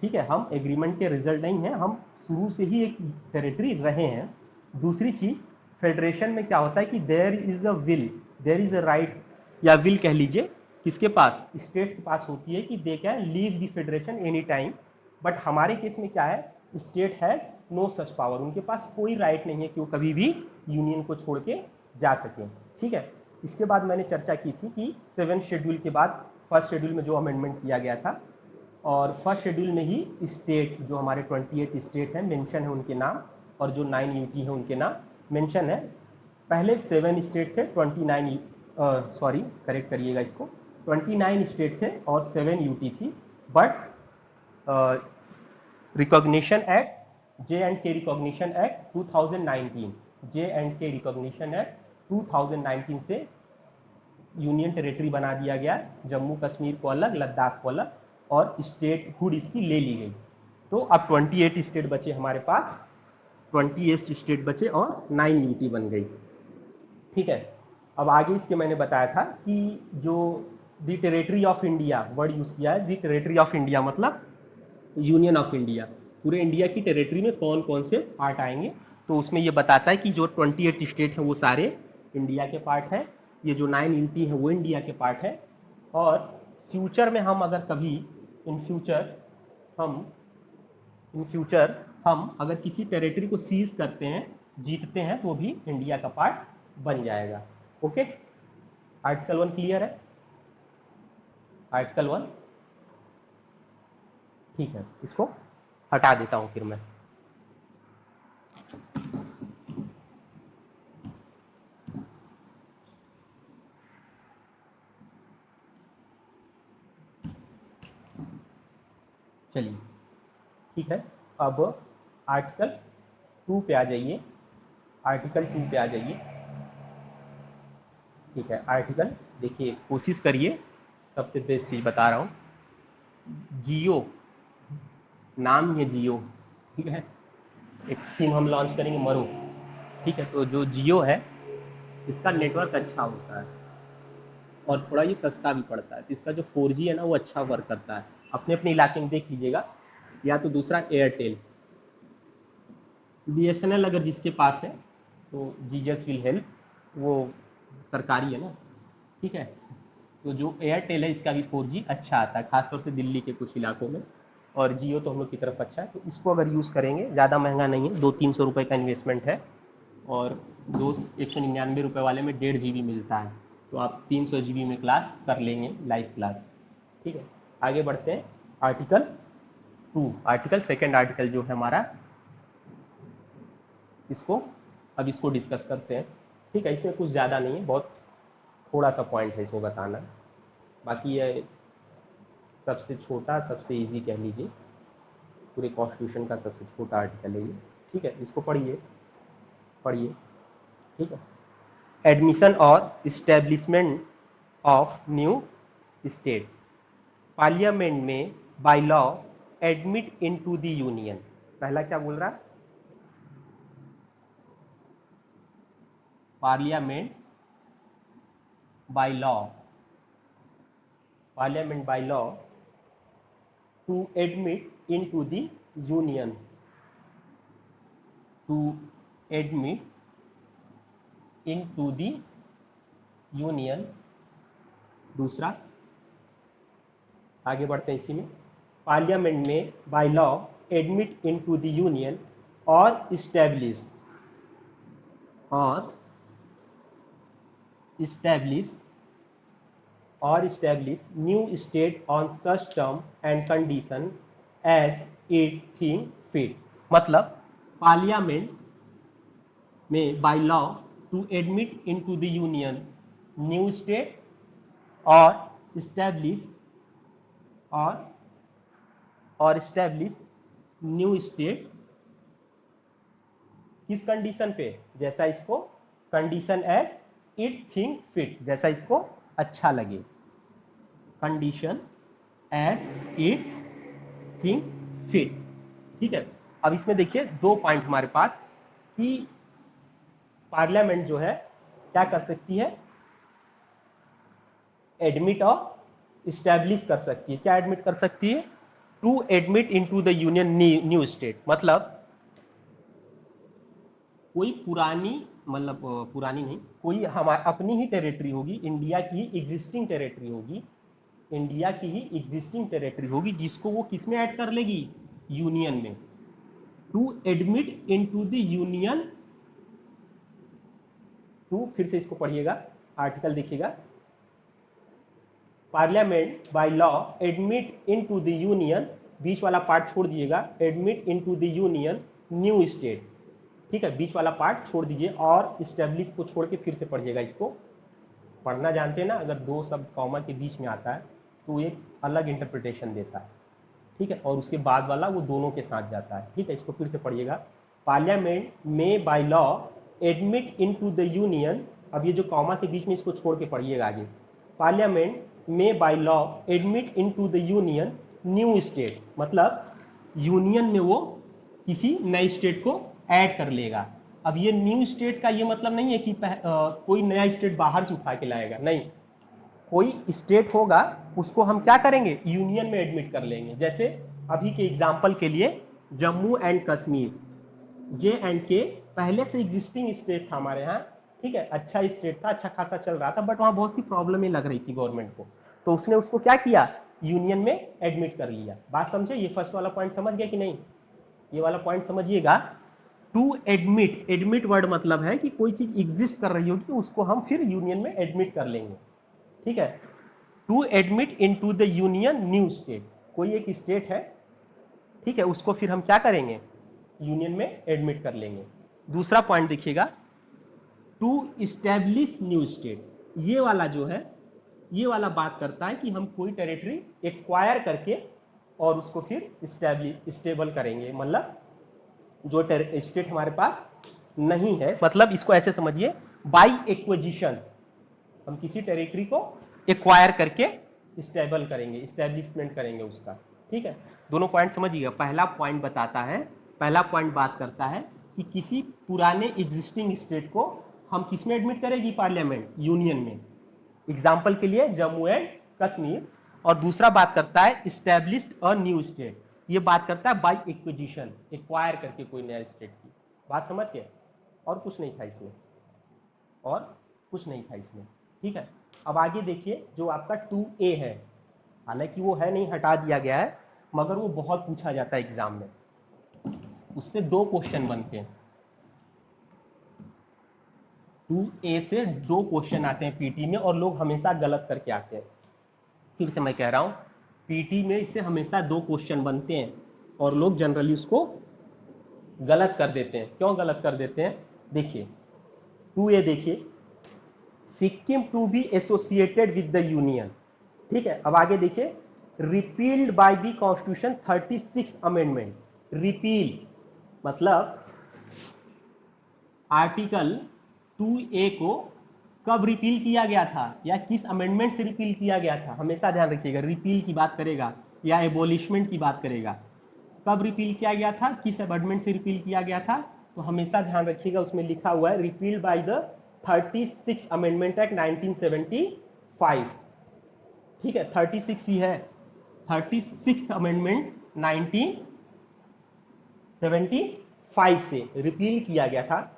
ठीक है, हम एग्रीमेंट के रिजल्ट नहीं है, हम शुरू से ही एक टेरिटरी रहे हैं। दूसरी चीज, फेडरेशन में क्या होता है कि there is a will, there is a right, या विल कह लीजिए, किसके पास, स्टेट के पास होती है कि they can leave the federation any time. But हमारे केस में क्या है, state has no such power, उनके पास कोई राइट नहीं है कि वो कभी भी यूनियन को छोड़ के जा सके। ठीक है, इसके बाद मैंने चर्चा की थी कि 7 शेड्यूल के बाद फर्स्ट शेड्यूल में जो अमेंडमेंट किया गया था, और फर्स्ट शेड्यूल में ही स्टेट जो हमारे 28 स्टेट हैं मेंशन है उनके नाम, और जो 9 यूटी है उनके नाम मेंशन है। पहले 7 स्टेट थे, 29 सॉरी करेक्ट करिएगा इसको, 29 स्टेट थे और 7 यूटी थी। But recognition act, J&K recognition act 2019, J&K recognition act 2019 से यूनियन टेरिटरी बना दिया गया, जम्मू कश्मीर को अलग, लद्दाख को अलग, और स्टेट हुड इसकी ले ली गई। तो अब 28 स्टेट बचे हमारे पास, 28 स्टेट बचे और 9 यूटी बन गई। ठीक है, अब आगे इसके मैंने बताया था कि जो the territory of India word use किया है, द टेरिटरी ऑफ इंडिया मतलब यूनियन ऑफ इंडिया, पूरे इंडिया की टेरिटरी में कौन कौन से पार्ट आएंगे। तो उसमें ये बताता है कि जो 28 स्टेट हैं वो सारे इंडिया के पार्ट हैं, ये जो 9 यूटी हैं वो इंडिया के पार्ट है। और फ्यूचर में हम अगर कभी इन हम फ्यूचर हम अगर किसी टेरिटरी को सीज करते हैं, जीतते हैं, तो वो भी इंडिया का पार्ट बन जाएगा। ओके, आर्टिकल 1 क्लियर है, आर्टिकल 1 ठीक है, इसको हटा देता हूं फिर मैं। चलिए ठीक है, अब आर्टिकल 2 पे आ जाइए, आर्टिकल 2 पे आ जाइए। ठीक है, आर्टिकल देखिए, कोशिश करिए, सबसे बेस्ट चीज़ बता रहा हूँ, जियो, नाम ये जियो, ठीक है, एक सिम हम लॉन्च करेंगे मरो, ठीक है। तो जो जियो है इसका नेटवर्क अच्छा होता है और थोड़ा ये सस्ता भी पड़ता है, तो इसका जो 4G है ना वो अच्छा वर्क करता है। अपने अपने इलाके में देख लीजिएगा, या तो दूसरा एयरटेल, BSNL अगर जिसके पास है तो जीजस विल हेल्प, वो सरकारी है ना, ठीक है। तो जो एयरटेल है इसका भी 4G अच्छा आता है, खासतौर से दिल्ली के कुछ इलाकों में, और जियो तो हम लोग की तरफ अच्छा है। तो इसको अगर यूज़ करेंगे, ज़्यादा महंगा नहीं है, 200-300 रुपये का इन्वेस्टमेंट है, और 199 रुपये वाले में 1.5 GB मिलता है, तो आप 300 GB में क्लास कर लेंगे, लाइव क्लास, ठीक है। आगे बढ़ते हैं, आर्टिकल 2, आर्टिकल सेकेंड आर्टिकल जो है हमारा, इसको डिस्कस करते हैं, ठीक है। इसमें कुछ ज़्यादा नहीं है, बहुत थोड़ा सा पॉइंट है इसमें बताना, बाकी ये सबसे छोटा, सबसे इजी कह लीजिए, पूरे कॉन्स्टिट्यूशन का सबसे छोटा आर्टिकल है ये, ठीक है। इसको पढ़िए पढ़िए, ठीक है। एडमिशन और establishment of new states, parliament में by law admit into the union. पहला क्या बोल रहा है, parliament by law, parliament by law to admit into the union, to admit into the union। दूसरा, आगे बढ़ते हैं इसी में, पार्लियामेंट में by law admit into the union और इस्टेब्लिश, और establish new state on such term and condition as it think fit. मतलब पार्लियामेंट में by law to admit into the union new state और इस्टेब्लिश न्यू स्टेट, किस कंडीशन पे, जैसा इसको, condition as it think fit, जैसा इसको अच्छा लगे, condition as it think fit, ठीक है। अब इसमें देखिए दो पॉइंट हमारे पास, कि पार्लियामेंट जो है क्या कर सकती है, एडमिट और इस्टेब्लिश कर सकती है। क्या एडमिट कर सकती है, to admit into the union new state, मतलब कोई पुरानी, मतलब पुरानी नहीं, कोई हमारी अपनी ही टेरिटरी होगी, इंडिया की ही एग्जिस्टिंग टेरिटरी होगी, इंडिया की ही एग्जिस्टिंग टेरिटरी होगी, जिसको वो किस में ऐड कर लेगी, यूनियन में। To admit into the union, to, फिर से इसको पढ़िएगा, आर्टिकल देखिएगा, parliament by law admit into the union, बीच वाला पार्ट छोड़ दीजिएगा, admit into the union new state, ठीक है, बीच वाला पार्ट छोड़ दीजिए, और इस्टेब्लिश को छोड़ के फिर से पढ़िएगा। इसको पढ़ना जानते हैं ना, अगर दो शब्द कॉमा के बीच में आता है तो एक अलग इंटरप्रिटेशन देता है, ठीक है, और उसके बाद वाला वो दोनों के साथ जाता है, ठीक है। इसको फिर से पढ़िएगा, पार्लियामेंट में by law admit into the union, अब ये जो कॉमा के बीच में इसको छोड़ के पढ़िएगा आगे, पार्लियामेंट में by law admit into the union new state, मतलब यूनियन में वो किसी नए स्टेट को ऐड कर लेगा। अब ये न्यू स्टेट का ये मतलब नहीं है कि कोई नया स्टेट बाहर से उठा के लाएगा, नहीं, कोई स्टेट होगा उसको हम क्या करेंगे, यूनियन में एडमिट कर लेंगे। जैसे अभी के एग्जांपल के लिए जम्मू एंड कश्मीर, JNK पहले से एग्जिस्टिंग स्टेट था हमारे यहाँ, ठीक है, अच्छा स्टेट था, अच्छा खासा चल रहा था, बट वहाँ बहुत सी प्रॉब्लमें लग रही थी गवर्नमेंट को, तो उसने उसको क्या किया, यूनियन में एडमिट कर लिया। बात समझे, ये फर्स्ट वाला पॉइंट समझ गया कि नहीं, ये वाला पॉइंट समझिएगा। टू एडमिट, एडमिट वर्ड मतलब है कि कोई चीज एग्जिस्ट कर रही होगी, उसको हम फिर यूनियन में एडमिट कर लेंगे, ठीक है। To admit into the union new state, कोई एक स्टेट है, ठीक है, उसको फिर हम क्या करेंगे, यूनियन में एडमिट कर लेंगे। दूसरा पॉइंट देखिएगा, टू इस्टेब्लिश न्यू स्टेट, ये वाला जो है, ये वाला बात करता है कि हम कोई टेरिटरी एक्वायर करके और उसको फिर स्टेबल करेंगे, मतलब जो स्टेट हमारे पास नहीं है, मतलब इसको ऐसे समझिए, बाई एक्विजिशन हम किसी टेरिटरी को एक्वायर करके स्टेबल करेंगे, स्टैब्लिशमेंट करेंगे उसका। ठीक है, दोनों पॉइंट समझिएगा। पहला पॉइंट बताता है, पहला पॉइंट बात करता है कि किसी पुराने एग्जिस्टिंग स्टेट को हम किस में एडमिट करेगी, पार्लियामेंट, यूनियन में, एग्जाम्पल के लिए जम्मू एंड कश्मीर। और दूसरा बात करता है स्टैब्लिश्ड अ न्यू स्टेट, ये बात करता है बाई एक्विजिशन, एक्वायर करके कोई नया स्टेट की। बात समझ गए? और कुछ नहीं था इसमें, और कुछ नहीं था इसमें। ठीक है, अब आगे देखिए जो आपका 2A है, हालांकि वो है नहीं, हटा दिया गया है, मगर वो बहुत पूछा जाता है एग्जाम में, उससे 2 क्वेश्चन बनते हैं। 2A से 2 क्वेश्चन आते हैं पीटी में, और लोग हमेशा गलत करके आते हैं। फिर से मैं कह रहा हूँ, पीटी में इससे हमेशा 2 क्वेश्चन बनते हैं, और लोग जनरली उसको गलत कर देते हैं। क्यों गलत कर देते हैं? देखिए 2A देखिए, Sikkim to be associated with the union. ठीक है, अब आगे देखिए, repealed by the constitution 36 amendment. Repeal मतलब आर्टिकल 2A को कब रिपील किया गया था, या किस अमेंडमेंट से रिपील किया गया था। हमेशा ध्यान रखिएगा, रिपील की बात करेगा या एबोलिशमेंट की बात करेगा, कब रिपील किया गया था, किस अमेंडमेंट से रिपील किया गया था, तो हमेशा ध्यान रखिएगा उसमें लिखा हुआ है repealed by the 36 amendment act 1975। ठीक है, 36 ही है, 36 अमेंडमेंट 1975 से रिपील किया गया था।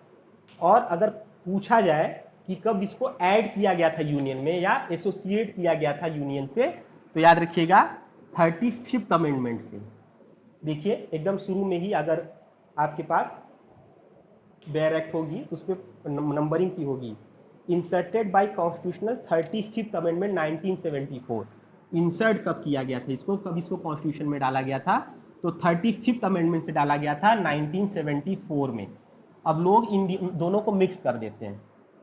और अगर पूछा जाए कि कब इसको ऐड किया गया था यूनियन में, या एसोसिएट किया गया था यूनियन से, तो याद रखिएगा 35th अमेंडमेंट से। देखिए एकदम शुरू में ही अगर आपके पास बेयर एक्ट होगी तो उस पर नंबरिंग की होगी, inserted by constitutional 35th amendment 1974। Insert कब किया गया था इसको, कब इसको कॉन्स्टिट्यूशन में डाला गया था, तो 35th अमेंडमेंट से डाला गया था 1974 में। अब लोग इन दोनों को मिक्स कर देते हैं।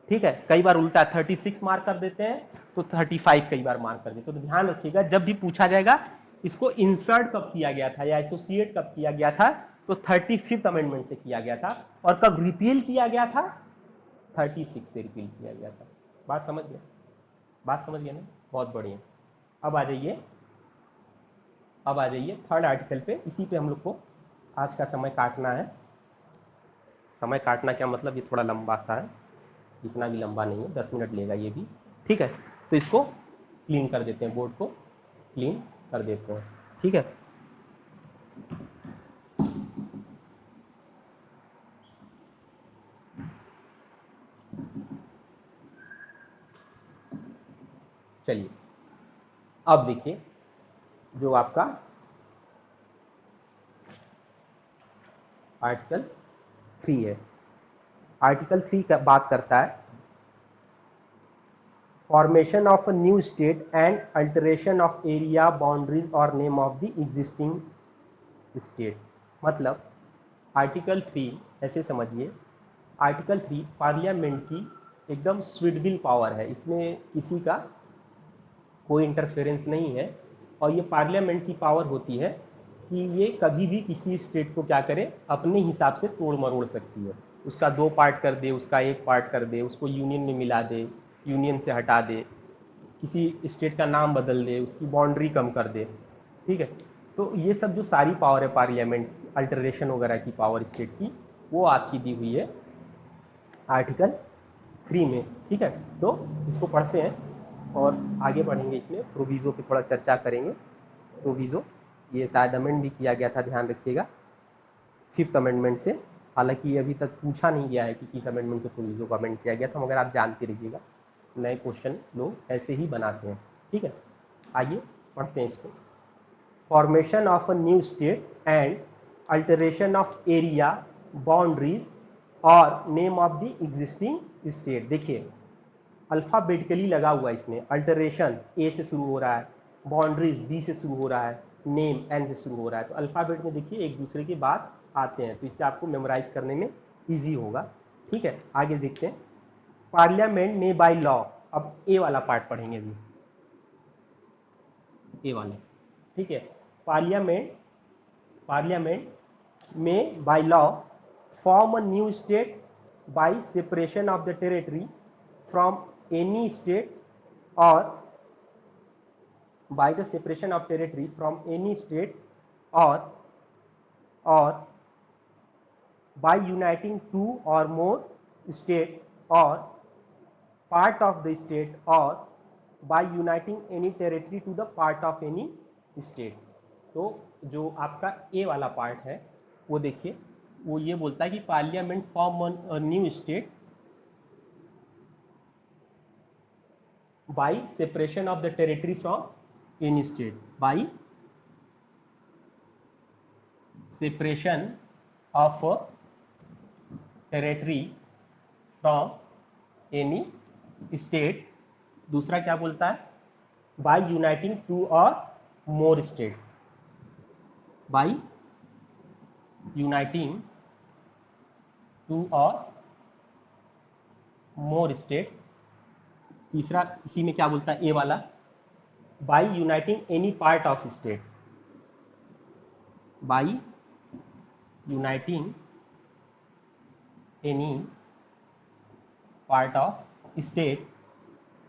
ठीक है, कई बार उल्टा 36 मार्क कर देते हैं, तो 35 कई बार मार्क कर देते हैं। तो ध्यान रखिएगा, जब भी पूछा जाएगा इसको इंसर्ट कब किया गया था या एसोसिएट कब किया गया था, तो 35th अमेंडमेंट से किया गया था। और कब रिपील किया गया था, 36 से रिपील किया गया था। बात समझ गए? बात समझ गए ना? बहुत बढ़िया। अब आ जाइए, अब आ जाइए थर्ड आर्टिकल पे। इसी पे हम लोग को आज का समय काटना है। समय काटना क्या मतलब, ये थोड़ा लंबा सा है, इतना भी लंबा नहीं है, 10 मिनट लेगा ये भी। ठीक है, तो इसको क्लीन कर देते हैं, बोर्ड को क्लीन कर देते हैं। ठीक है, चलिए अब देखिए जो आपका आर्टिकल 3 है। आर्टिकल 3 का बात करता है formation of a new state and alteration of area, boundaries और name of the existing state. मतलब आर्टिकल 3 ऐसे समझिए, आर्टिकल 3 पार्लियामेंट की एकदम स्वीट पावर है, इसमें किसी का कोई इंटरफेरेंस नहीं है। और ये पार्लियामेंट की पावर होती है कि ये कभी भी किसी स्टेट को क्या करे, अपने हिसाब से तोड़ मरोड़ सकती है। उसका 2 पार्ट कर दे, उसका 1 पार्ट कर दे, उसको यूनियन में मिला दे, यूनियन से हटा दे, किसी स्टेट का नाम बदल दे, उसकी बाउंड्री कम कर दे। ठीक है, तो ये सब जो सारी पावर है पार्लियामेंट, अल्टरेशन वगैरह की पावर स्टेट की, वो आपकी दी हुई है आर्टिकल 3 में। ठीक है, तो इसको पढ़ते हैं और आगे बढ़ेंगे। इसमें प्रोविज़ो पे थोड़ा चर्चा करेंगे। प्रोविज़ो ये शायद अमेंड भी किया गया था, ध्यान रखिएगा 5th अमेंडमेंट से। हालांकि ये अभी तक पूछा नहीं गया है कि किस अमेंडमेंट से प्रोविज़ो को अमेंड किया गया था, मगर आप जानते रहिएगा नए क्वेश्चन लोग ऐसे ही बनाते हैं। ठीक है, आइए पढ़ते हैं इसको। Formation of a new state and alteration of area, boundaries और name of the existing state. देखिए अल्फ़ाबेटिकली लगा हुआ है इसमें, अल्टरेशन ए से शुरू हो रहा है, बाउंड्रीज बी से शुरू हो रहा है, नेम एन से शुरू हो रहा है। तो अल्फ़ाबेट में देखिए एक दूसरे के बाद आते हैं, तो इससे आपको मेमोराइज करने में ईजी होगा। ठीक है, आगे देखते हैं। पार्लियामेंट में बाय लॉ, अब ए वाला पार्ट पढ़ेंगे अभी, ए वाला। ठीक है, पार्लियामेंट में by law form a new state by separation of the territory from any state और by the separation of territory from any state और by uniting two or more state or part of the state or by uniting any territory to the part of any state। तो जो आपका ए वाला पार्ट है वो देखिए, वो ये बोलता है कि parliament form a new state by separation of the territory from any state, by separation of territory from any state. दूसरा क्या बोलता है, बाय यूनाइटिंग टू और more state, by uniting two और मोर स्टेट। तीसरा इसी में क्या बोलता है ए वाला, by uniting any part of states, by uniting any part of state.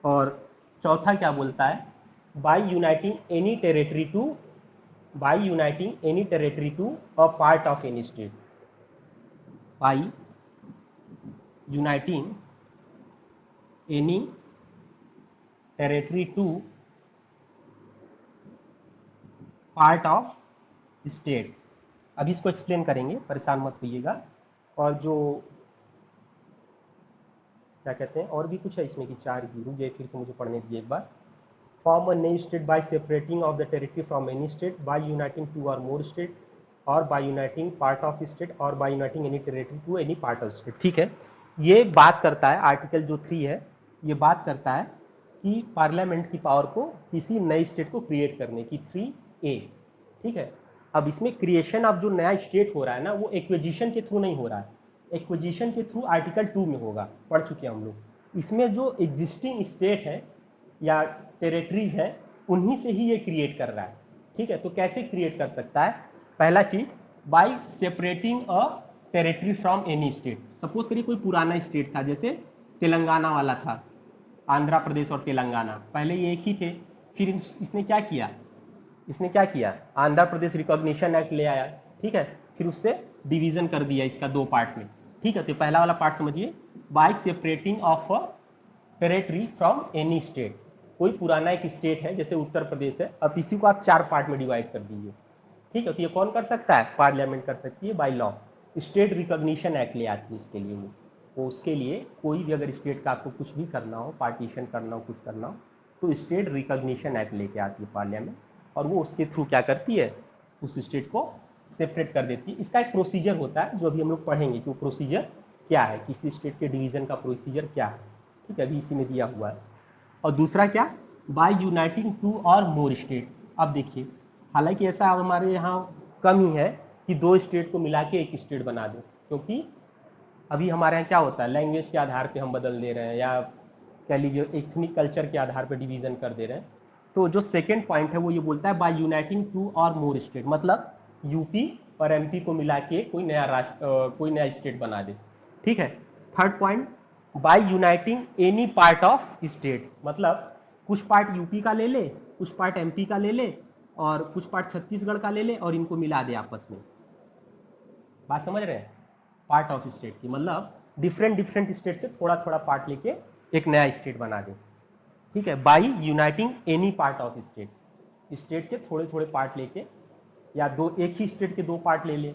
और चौथा क्या बोलता है, by uniting any territory to, by uniting any territory to a part of any state, by uniting any territory to part of state. अब इसको एक्सप्लेन करेंगे, परेशान मत होइएगा। और जो क्या कहते हैं, और भी कुछ है इसमें कि चार की रुक जाए, फिर से मुझे पढ़ने दीजिए एक बार। Form a new state by separating of the territory from any state, by uniting two और मोर स्टेट, और by uniting part of state, और by uniting any territory to any part of state. ठीक है, ये बात करता है आर्टिकल जो 3 है, ये बात करता है कि पार्लियामेंट की पावर को किसी नई स्टेट को क्रिएट करने की, 3A। ठीक है, अब इसमें क्रिएशन ऑफ जो नया स्टेट हो रहा है ना, वो एक्विजिशन के थ्रू नहीं हो रहा है, एक्विजिशन के थ्रू आर्टिकल 2 में होगा, पढ़ चुके हैं हम लोग। इसमें जो एग्जिस्टिंग स्टेट है या टेरिटरीज है, उन्हीं से ही ये क्रिएट कर रहा है। ठीक है, तो कैसे क्रिएट कर सकता है, पहला चीज bye separating a territory from any state. Suppose करिए कोई पुराना स्टेट था, जैसे तेलंगाना वाला था, आंध्र प्रदेश और तेलंगाना, पहले ये एक ही थे। फिर इसने क्या किया, आंध्र प्रदेश रिकॉग्निशन एक्ट ले आया। ठीक है, फिर उससे डिवीजन कर दिया इसका 2 पार्ट में। ठीक है, तो पहला वाला पार्ट समझिए, bye separating of a territory from any state. कोई पुराना एक स्टेट है, जैसे उत्तर प्रदेश है, अब इसी को आप 4 पार्ट में डिवाइड कर दीजिए। ठीक है, तो ये कौन कर सकता है, पार्लियामेंट कर सकती है by law. State recognition act ले आती है उसके लिए वो उसके लिए कोई भी अगर स्टेट का आपको कुछ भी करना हो, पार्टीशन करना हो, कुछ करना हो, तो स्टेट रिकॉग्निशन एक्ट लेके आती है पार्लियामेंट, और वो उसके थ्रू क्या करती है, उस स्टेट को सेपरेट कर देती है। इसका एक प्रोसीजर होता है जो अभी हम लोग पढ़ेंगे कि वो प्रोसीजर क्या है, किसी स्टेट के डिवीजन का प्रोसीजर क्या है। ठीक है, अभी इसी में दिया हुआ है। और दूसरा क्या, बाय यूनाइटिंग टू और मोर स्टेट। अब देखिए, हालांकि ऐसा हमारे यहाँ कम ही है कि 2 स्टेट को मिला के एक स्टेट बना दो, क्योंकि अभी हमारे यहाँ क्या होता है, लैंग्वेज के आधार पे हम बदल दे रहे हैं, या कह लीजिए एथनिक कल्चर के आधार पे डिवीजन कर दे रहे हैं। तो जो सेकेंड पॉइंट है वो ये बोलता है बाय यूनाइटिंग टू और मोर स्टेट, मतलब यूपी और एमपी को मिला के कोई नया कोई नया स्टेट बना दे। ठीक है, third point, by uniting any part of states, मतलब कुछ पार्ट यूपी का ले ले, कुछ पार्ट एमपी का ले ले, और कुछ पार्ट छत्तीसगढ़ का ले ले, और इनको मिला दे आपस में। बात समझ रहे हैं, पार्ट ऑफ स्टेट की मतलब डिफरेंट स्टेट से थोड़ा थोड़ा पार्ट लेके एक नया स्टेट बना दे। ठीक है, by uniting any part of state, state के थोड़े थोड़े पार्ट लेके, या एक ही स्टेट के 2 पार्ट ले ले,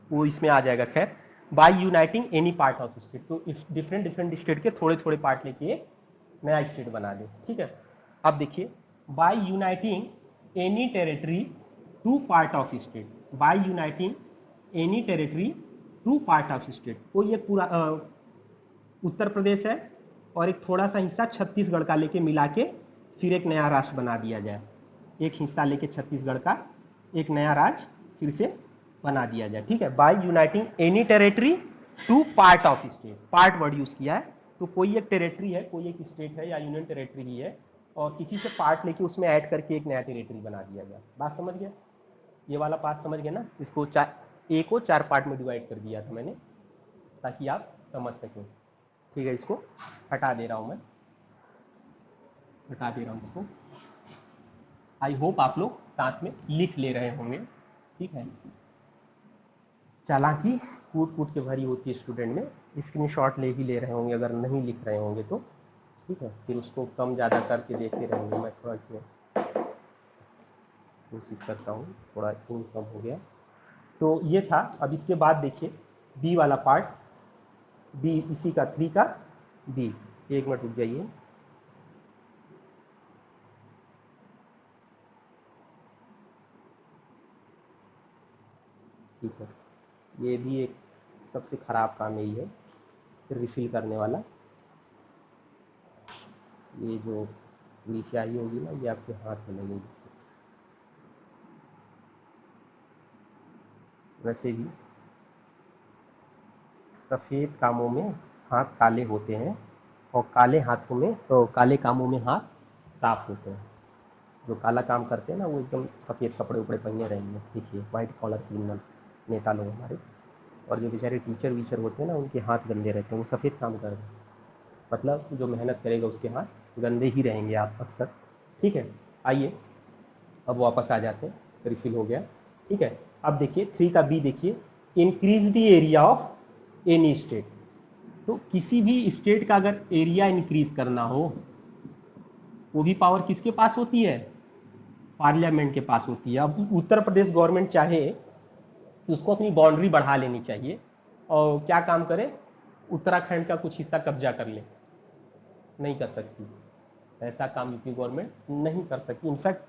वो इसमें आ जाएगा। खैर, by uniting any part of state, तो डिफरेंट स्टेट के थोड़े थोड़े पार्ट लेके एक नया स्टेट बना दे। ठीक है, अब देखिए, by uniting any territory to part of state, by uniting any territory to part of state. कोई एक पूरा उत्तर प्रदेश है और एक थोड़ा सा हिस्सा छत्तीसगढ़ का लेके मिला के फिर एक नया राष्ट्र बना दिया जाए, एक हिस्सा लेके छत्तीसगढ़ का एक नया राज्य फिर से बना दिया जाए। ठीक है, by uniting any territory to part of state, part word use किया है, तो कोई एक टेरिटरी है, कोई एक स्टेट है या यूनियन टेरिटरी ही है, और किसी से पार्ट लेके उसमें ऐड करके एक नया टेरिटरी बना दिया जाए। बात समझ गया। ये वाला पार्ट समझ गए ना, इसको ए को 4 पार्ट में डिवाइड कर दिया था मैंने ताकि आप समझ सकें। ठीक है, इसको हटा दे रहा हूँ मैं, हटा दे रहा हूँ इसको। आई होप आप लोग साथ में लिख ले रहे होंगे। ठीक है, चालाकी कूट कूट के भरी होती है स्टूडेंट में, स्क्रीनशॉट ले ही ले रहे होंगे अगर नहीं लिख रहे होंगे तो। ठीक है, फिर उसको कम ज़्यादा करके देखते रहेंगे। मैं थोड़ा इसमें कोशिश करता हूँ, थोड़ा इन कम हो गया तो ये था। अब इसके बाद देखिए बी वाला पार्ट, बी इसी का 3 का बी। एक मिनट रुक जाइए। ठीक है, ये भी एक सबसे ख़राब काम यही है रिफिल करने वाला। ये जो नीचे आई होगी ना, ये आपके हाथ में लगेगी। वैसे भी सफ़ेद कामों में हाथ काले होते हैं और काले हाथों में तो काले कामों में हाथ साफ होते हैं। जो काला काम करते हैं ना वो एकदम सफ़ेद कपड़े उपड़े पहने रहेंगे, देखिए वाइट कॉलर क्रिमिनल नेता लोग हमारे। और जो बेचारे टीचर वीचर होते हैं ना उनके हाथ गंदे रहते हैं, वो सफ़ेद काम कर रहे हैं, मतलब जो मेहनत करेगा उसके हाथ गंदे ही रहेंगे आप अक्सर। ठीक है, आइए अब वापस आ जाते हैं, रिफिल हो गया। ठीक है, अब देखिए 3 का बी देखिए, increase the area of any state. तो किसी भी स्टेट का अगर एरिया इंक्रीज करना हो, वो भी पावर किसके पास होती है? पार्लियामेंट के पास होती है। अब उत्तर प्रदेश गवर्नमेंट चाहे कि उसको अपनी बाउंड्री बढ़ा लेनी चाहिए और क्या काम करे, उत्तराखंड का कुछ हिस्सा कब्जा कर ले, नहीं कर सकती। ऐसा काम यूपी गवर्नमेंट नहीं कर सकती। इनफैक्ट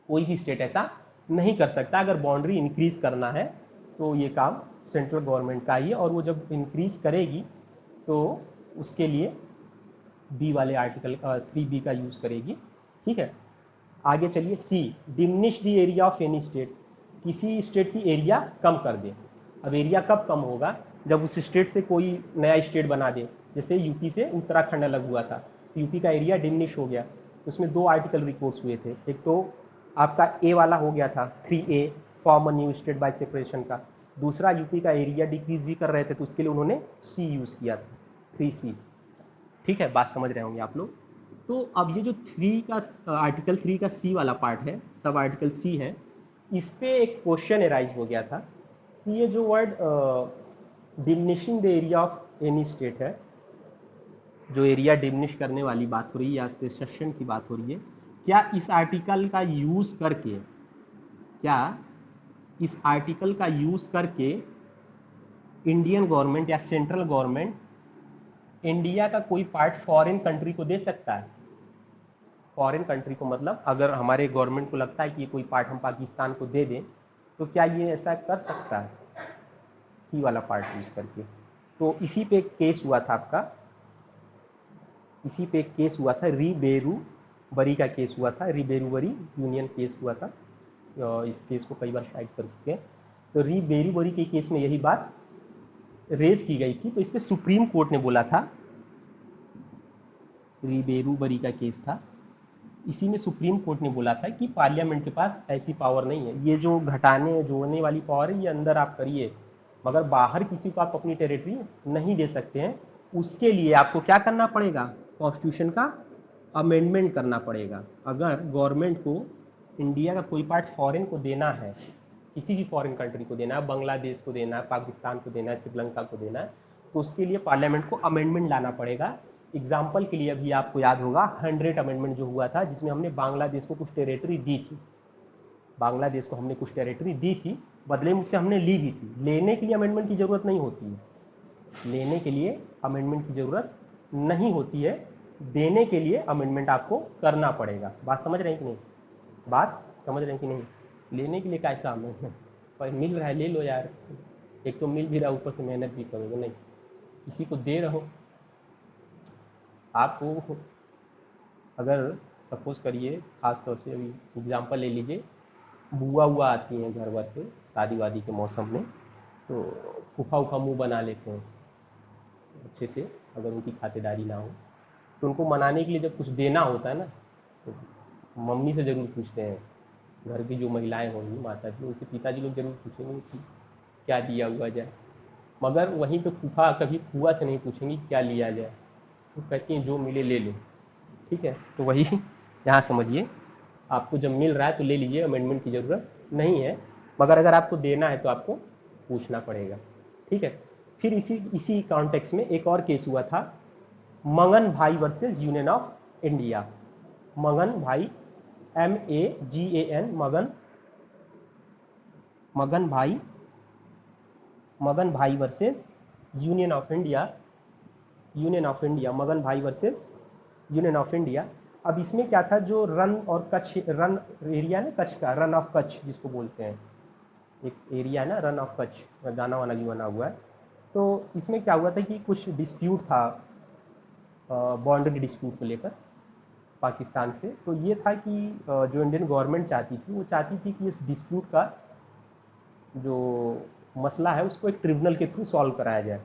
कोई भी स्टेट ऐसा नहीं कर सकता। अगर बाउंड्री इंक्रीज करना है तो ये काम सेंट्रल गवर्नमेंट का ही है, और वो जब इंक्रीज करेगी तो उसके लिए बी वाले आर्टिकल 3B का यूज करेगी। ठीक है, आगे चलिए c, diminish the area of any state. किसी स्टेट की एरिया कम कर दे। अब एरिया कब कम होगा? जब उस स्टेट से कोई नया स्टेट बना दे। जैसे यूपी से उत्तराखंड अलग हुआ था तो यूपी का एरिया डिमिनिश हो गया, तो उसमें 2 आर्टिकल रिपोर्ट्स हुए थे। एक तो आपका ए वाला हो गया था 3A, form a new state by separation का। दूसरा यूपी का एरिया डिक्रीज भी कर रहे थे तो उसके लिए उन्होंने सी यूज़ किया था, 3C। ठीक है, बात समझ रहे होंगे आप लोग। तो अब ये जो 3 का आर्टिकल 3 का सी वाला पार्ट है, सब आर्टिकल सी है, इस पे एक क्वेश्चन एराइज हो गया था कि ये जो word diminishing the area of any state है, जो एरिया डिमिनिश करने वाली बात हो रही है या सेसेशन की बात हो रही है, क्या इस आर्टिकल का यूज करके, क्या इस आर्टिकल का यूज करके इंडियन गवर्नमेंट या सेंट्रल गवर्नमेंट इंडिया का कोई पार्ट फॉरेन कंट्री को दे सकता है? फॉरेन कंट्री को मतलब अगर हमारे गवर्नमेंट को लगता है कि ये कोई पार्ट हम पाकिस्तान को दे दें तो क्या ये ऐसा कर सकता है? सी वाला पार्ट यूज करके। तो इसी पे एक केस हुआ था आपका, इसी पे एक केस हुआ था, रिबेरू बरी का केस हुआ था, रिबेरू बरी यूनियन केस हुआ था। इस केस को कई बार साइड कर चुके हैं। तो रिबेरू बरी के केस में यही बात रेज की गई थी। तो इस पे सुप्रीम कोर्ट ने बोला था, रिबेरू बरी का केस था, इसी में सुप्रीम कोर्ट ने बोला था कि पार्लियामेंट के पास ऐसी पावर नहीं है। ये जो घटाने जोड़ने वाली पावर है ये अंदर आप करिए, मगर बाहर किसी को आप अपनी टेरिटरी नहीं दे सकते हैं। उसके लिए आपको क्या करना पड़ेगा? कॉन्स्टिट्यूशन का अमेंडमेंट करना पड़ेगा। अगर गवर्नमेंट को इंडिया का कोई पार्ट फॉरेन को देना है, किसी भी फॉरेन कंट्री को देना है, बांग्लादेश को देना है, पाकिस्तान को देना है, श्रीलंका को देना है, तो उसके लिए पार्लियामेंट को अमेंडमेंट लाना पड़ेगा। एग्जाम्पल के लिए अभी आपको याद होगा 100 अमेंडमेंट जो हुआ था, जिसमें हमने बांग्लादेश को कुछ टेरिटरी दी थी, बांग्लादेश को हमने कुछ टेरिटरी दी थी, बदले में उससे हमने ली भी थी। लेने के लिए अमेंडमेंट की ज़रूरत नहीं होती है, लेने के लिए अमेंडमेंट की ज़रूरत नहीं होती है, देने के लिए अमेंडमेंट आपको करना पड़ेगा। बात समझ रहे हैं कि नहीं? बात समझ रहे हैं कि नहीं? लेने के लिए कैसा अमेंडमेंट, पर मिल रहा है ले लो यार। एक तो मिल भी रहा है, ऊपर से मेहनत भी करोगे नहीं, किसी को दे रहो। आपको अगर सपोज करिए, खास तौर से अभी एग्जांपल ले लीजिए, बुआ हुआ आती हैं घर वर पे शादी वादी के मौसम में, तो फूफा उफा मुंह बना लेते हैं अच्छे से, अगर उनकी खातिरदारी ना हो तो उनको मनाने के लिए जब कुछ देना होता है ना, तो मम्मी से ज़रूर पूछते हैं घर की जो महिलाएं होंगी, माता जी, उनसे पिताजी लोग जरूर पूछेंगे कि क्या दिया हुआ जाए, मगर वहीं पे फूफा कभी फूआ से नहीं पूछेंगी क्या लिया जाए, तो कहती हैं जो मिले ले लो। ठीक है, तो वही यहाँ समझिए, आपको जब मिल रहा है तो ले लीजिए, अमेंडमेंट की ज़रूरत नहीं है, मगर अगर आपको देना है तो आपको पूछना पड़ेगा। ठीक है, फिर इसी इसी कॉन्टेक्स्ट में एक और केस हुआ था, मगन भाई वर्सेस यूनियन ऑफ इंडिया। मगन भाई, MAGAN, मगन, मगन भाई वर्सेस यूनियन ऑफ इंडिया, मगन भाई वर्सेस यूनियन ऑफ इंडिया। अब इसमें क्या था, जो रन और कच्छ, रन एरिया ना कच्छ का, रन ऑफ कच्छ जिसको बोलते हैं, एक एरिया है ना रन ऑफ कच्छ, गाना वाना भी बना हुआ है। तो इसमें क्या हुआ था कि कुछ डिस्प्यूट था, बाउंड्री डिस्प्यूट को लेकर पाकिस्तान से। तो ये था कि जो इंडियन गवर्नमेंट चाहती थी, वो चाहती थी कि इस डिस्प्यूट का जो मसला है उसको एक ट्रिब्यूनल के थ्रू सॉल्व कराया जाए।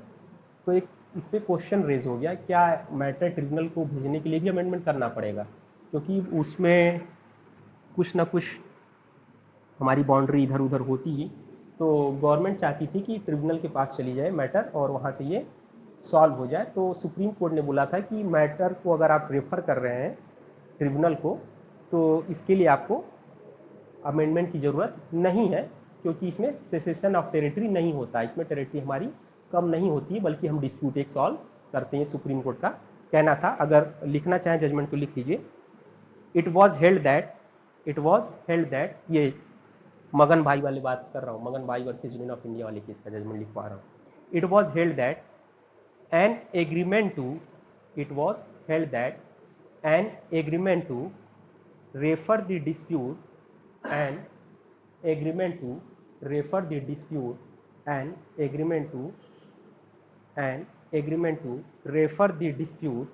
तो एक इस पर क्वेश्चन रेज हो गया, क्या मैटर ट्रिब्यूनल को भेजने के लिए भी अमेंडमेंट करना पड़ेगा, क्योंकि उसमें कुछ ना कुछ हमारी बाउंड्री इधर उधर होती ही। तो गवर्नमेंट चाहती थी कि ट्रिब्यूनल के पास चली जाए मैटर और वहाँ से ये सॉल्व हो जाए। तो सुप्रीम कोर्ट ने बोला था कि मैटर को अगर आप रेफ़र कर रहे हैं ट्रिब्यूनल को, तो इसके लिए आपको अमेंडमेंट की ज़रूरत नहीं है, क्योंकि इसमें सेसेशन ऑफ टेरिटरी नहीं होता, इसमें टेरिटरी हमारी कम नहीं होती है, बल्कि हम डिस्प्यूट एक सॉल्व करते हैं, सुप्रीम कोर्ट का कहना था। अगर लिखना चाहें जजमेंट तो लिख लीजिए, इट वॉज हेल्ड दैट, ये मगन भाई वाली बात कर रहा हूँ, Maganbhai versus union of India वाले केस का जजमेंट लिखवा रहा हूँ। It was held that an agreement to, it was held that an agreement to refer the dispute and agreement to refer the dispute and agreement to refer the dispute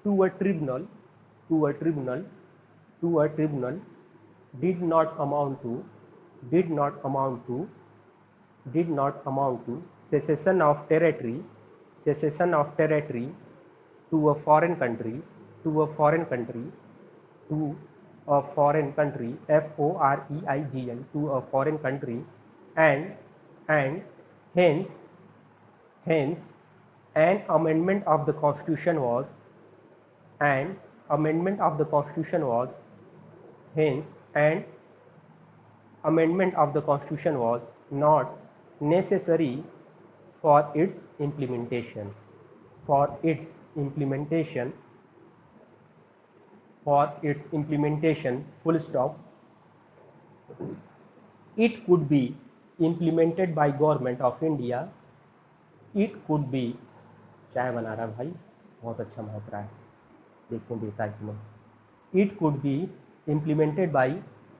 to a tribunal did not amount to secession of territory to a foreign country, to a foreign country, FOREIGN, to a foreign country, and hence an amendment of the constitution was, hence an amendment of the constitution was not necessary for its implementation, full stop. It could be implemented by government of India, it could be, चाय बना रहा भाई, बहुत अच्छा महक रहा है, देखो देता है कि नहीं। It could be implemented by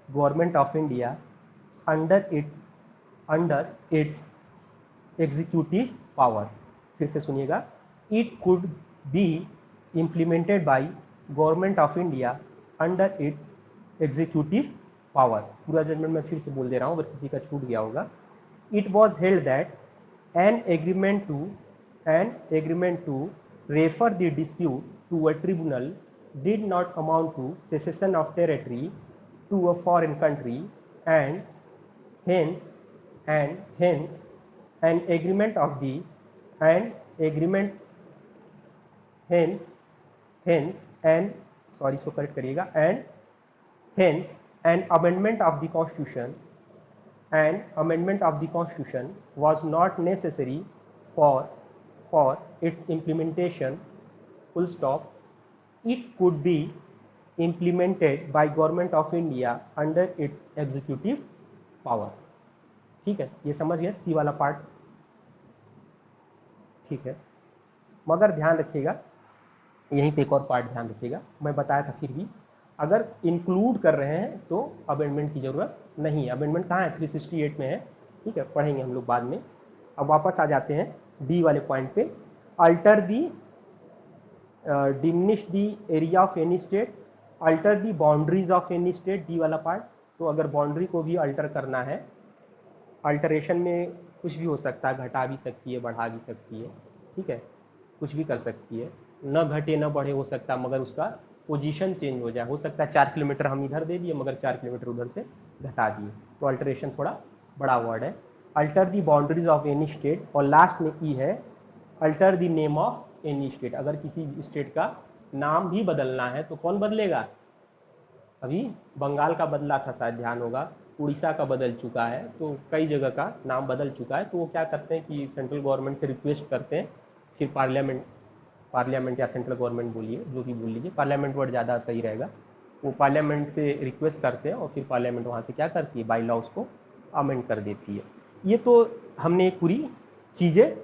government of India under its executive power। फिर से सुनिएगा, it could be implemented by government of India under its executive power। पूरा जजमेंट मैं फिर से बोल दे रहा हूँ अगर किसी का छूट गया होगा। It was held that an agreement to refer the dispute to a tribunal did not amount to secession of territory to a foreign country, and hence an agreement of the इसको करेक्ट करिएगा, and hence an amendment of the constitution was not necessary for its implementation, full stop. It could be implemented by government of India under its executive power। ठीक है, ये समझ गए सी वाला पार्ट। ठीक है, मगर ध्यान रखिएगा, यहीं पे एक और पार्ट ध्यान रखिएगा, मैं बताया था फिर भी अगर इंक्लूड कर रहे हैं तो अमेंडमेंट की ज़रूरत नहीं है। अमेंडमेंट कहाँ है, 368 में है। ठीक है, पढ़ेंगे हम लोग बाद में। अब वापस आ जाते हैं डी वाले पॉइंट पे, alter the diminish the area of any state, alter the boundaries of any state, D वाला पार्ट। तो अगर बाउंड्री को भी अल्टर करना है, अल्टरेशन में कुछ भी हो सकता है, घटा भी सकती है, बढ़ा भी सकती है। ठीक है, कुछ भी कर सकती है, न घटे न बढ़े हो सकता, मगर उसका पोजीशन चेंज हो जाए, हो सकता है 4 किलोमीटर हम इधर दे दिए मगर 4 किलोमीटर उधर से घटा दिए, तो अल्टरेशन थोड़ा बड़ा वर्ड है। Alter the boundaries of any state, और लास्ट में ई है alter the name of any state. अगर किसी स्टेट का नाम भी बदलना है तो कौन बदलेगा? अभी बंगाल का बदला था, शायद ध्यान होगा, उड़ीसा का बदल चुका है, तो कई जगह का नाम बदल चुका है। तो वो क्या करते हैं कि सेंट्रल गवर्नमेंट से रिक्वेस्ट करते हैं, फिर पार्लियामेंट या सेंट्रल गवर्नमेंट बोलिए, जो भी बोल लीजिए, पार्लियामेंट वर्ड ज़्यादा सही रहेगा। वो पार्लियामेंट से रिक्वेस्ट करते हैं और फिर पार्लियामेंट वहाँ से क्या करती है, बाई लॉज को अमेंड कर देती है। ये तो हमने पूरी चीज़ें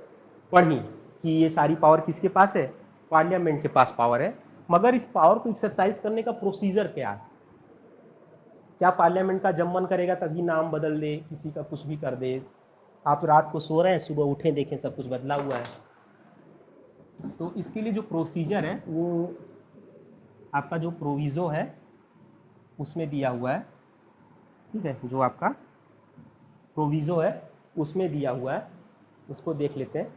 पढ़ी कि ये सारी पावर किसके पास है, पार्लियामेंट के पास पावर है। मगर इस पावर को एक्सरसाइज करने का प्रोसीजर क्या है? क्या पार्लियामेंट का जब मन करेगा तभी नाम बदल दे, किसी का कुछ भी कर दे? आप रात को सो रहे हैं, सुबह उठें देखें सब कुछ बदला हुआ है। तो इसके लिए जो प्रोसीजर है वो आपका जो प्रोविज़ो है उसमें दिया हुआ है, ठीक है, जो आपका प्रोविज़ो है उसमें दिया हुआ है, उसको देख लेते हैं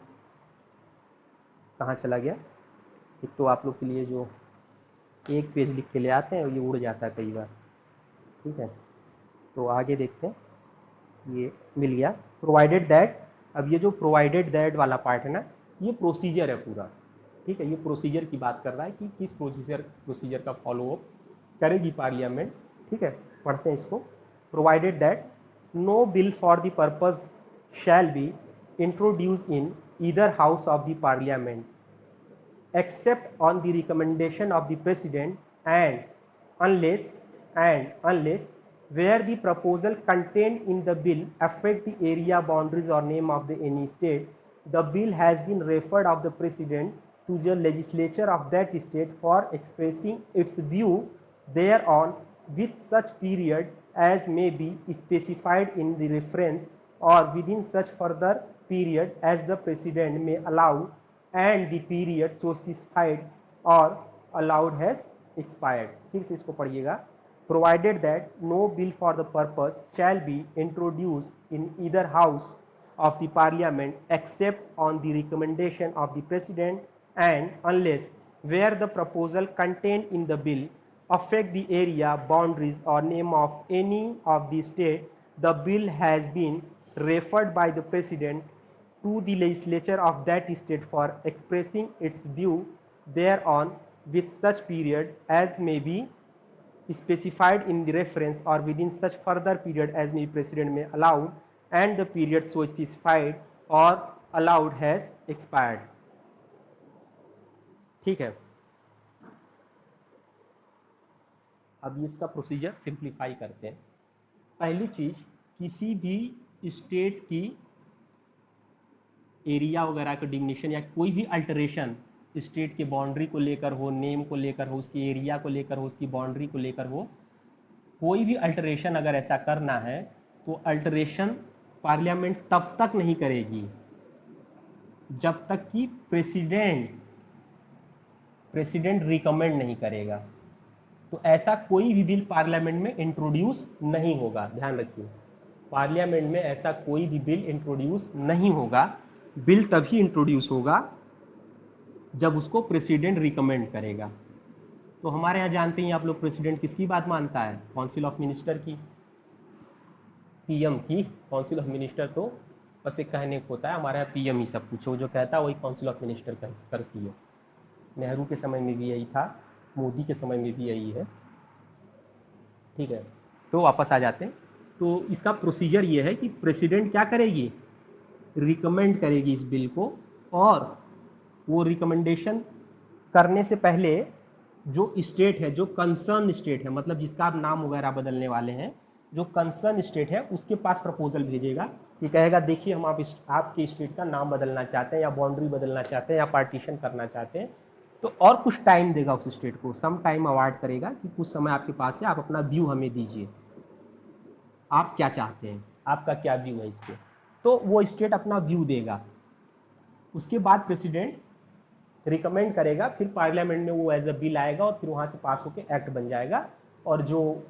कहाँ चला गया। एक तो आप लोग के लिए जो एक पेज लिख के ले आते हैं ये उड़ जाता है कई बार, ठीक है। तो आगे देखते हैं, ये मिल गया प्रोवाइडेड दैट। अब ये जो प्रोवाइडेड दैट वाला पार्ट है ना, ये प्रोसीजर है पूरा, ठीक है। ये प्रोसीजर की बात कर रहा है कि किस प्रोसीजर का फॉलोअप करेगी पार्लियामेंट, ठीक है। पढ़ते हैं इसको। Provided that no bill for the purpose shall be introduced in either house of the parliament except on the recommendation of the president and unless where the proposal contained in the bill affect the area boundaries or name of the any state, the bill has been referred of the president to the legislature of that state for expressing its view thereon with such period as may be specified in the reference or within such further period as the president may allow and the period so specified or allowed has expired। फिर से इसको पढ़िएगा। Provided that no bill for the purpose shall be introduced in either house of the parliament except on the recommendation of the president and unless where the proposal contained in the bill affect the area boundaries or name of any of the state, the bill has been referred by the president to the legislature of that state for expressing its view thereon with such period as may be specified in the reference or within such further period as may president may allow and the period so specified or allowed has expired। ठीक है। अब इसका प्रोसीजर सिंप्लीफाई करते हैं। पहली चीज, किसी भी स्टेट की एरिया वगैरह का डिमिनिशन या कोई भी अल्टरेशन स्टेट के बाउंड्री को लेकर हो, नेम को लेकर हो, उसकी एरिया को लेकर हो, उसकी बाउंड्री को लेकर हो, कोई भी अल्टरेशन अगर ऐसा करना है तो अल्टरेशन पार्लियामेंट तब तक नहीं करेगी जब तक कि प्रेसिडेंट रिकमेंड नहीं करेगा। तो ऐसा कोई भी बिल पार्लियामेंट में इंट्रोड्यूस नहीं होगा, ध्यान रखिए। पार्लियामेंट में ऐसा कोई भी बिल इंट्रोड्यूस नहीं होगा। बिल तभी इंट्रोड्यूस होगा जब उसको प्रेसिडेंट रिकमेंड करेगा। तो हमारे यहाँ जानते हैं आप लोग, प्रेसिडेंट किसकी बात मानता है? काउंसिल ऑफ मिनिस्टर की, पीएम की। काउंसिल ऑफ मिनिस्टर तो बस एक कहने को होता है, हमारे यहाँ पीएम ही सब कुछ, वो जो कहता है वही काउंसिल ऑफ मिनिस्टर करती है। नेहरू के समय में भी यही था, मोदी के समय में भी यही है, ठीक है। तो वापस आ जाते हैं। तो इसका प्रोसीजर ये है कि प्रेसिडेंट क्या करेगी, रिकमेंड करेगी इस बिल को, और वो रिकमेंडेशन करने से पहले जो स्टेट है, जो कंसर्न स्टेट है, मतलब जिसका आप नाम वगैरह बदलने वाले हैं, जो कंसर्न स्टेट है उसके पास प्रपोजल भेजेगा कि कहेगा देखिए हम आपके स्टेट का नाम बदलना चाहते हैं या बाउंड्री बदलना चाहते हैं या पार्टीशन करना चाहते हैं। तो और कुछ टाइम देगा उस स्टेट को, सम टाइम अवार्ड करेगा कि कुछ समय आपके पास है, आप अपना व्यू हमें दीजिए, आप क्या चाहते हैं, आपका क्या व्यू है इस पर। तो वो स्टेट अपना व्यू देगा, उसके बाद प्रेसिडेंट रिकमेंड करेगा, फिर पार्लियामेंट में वो एज अ बिल आएगा और फिर वहाँ से पास होकर एक्ट बन जाएगा, और जो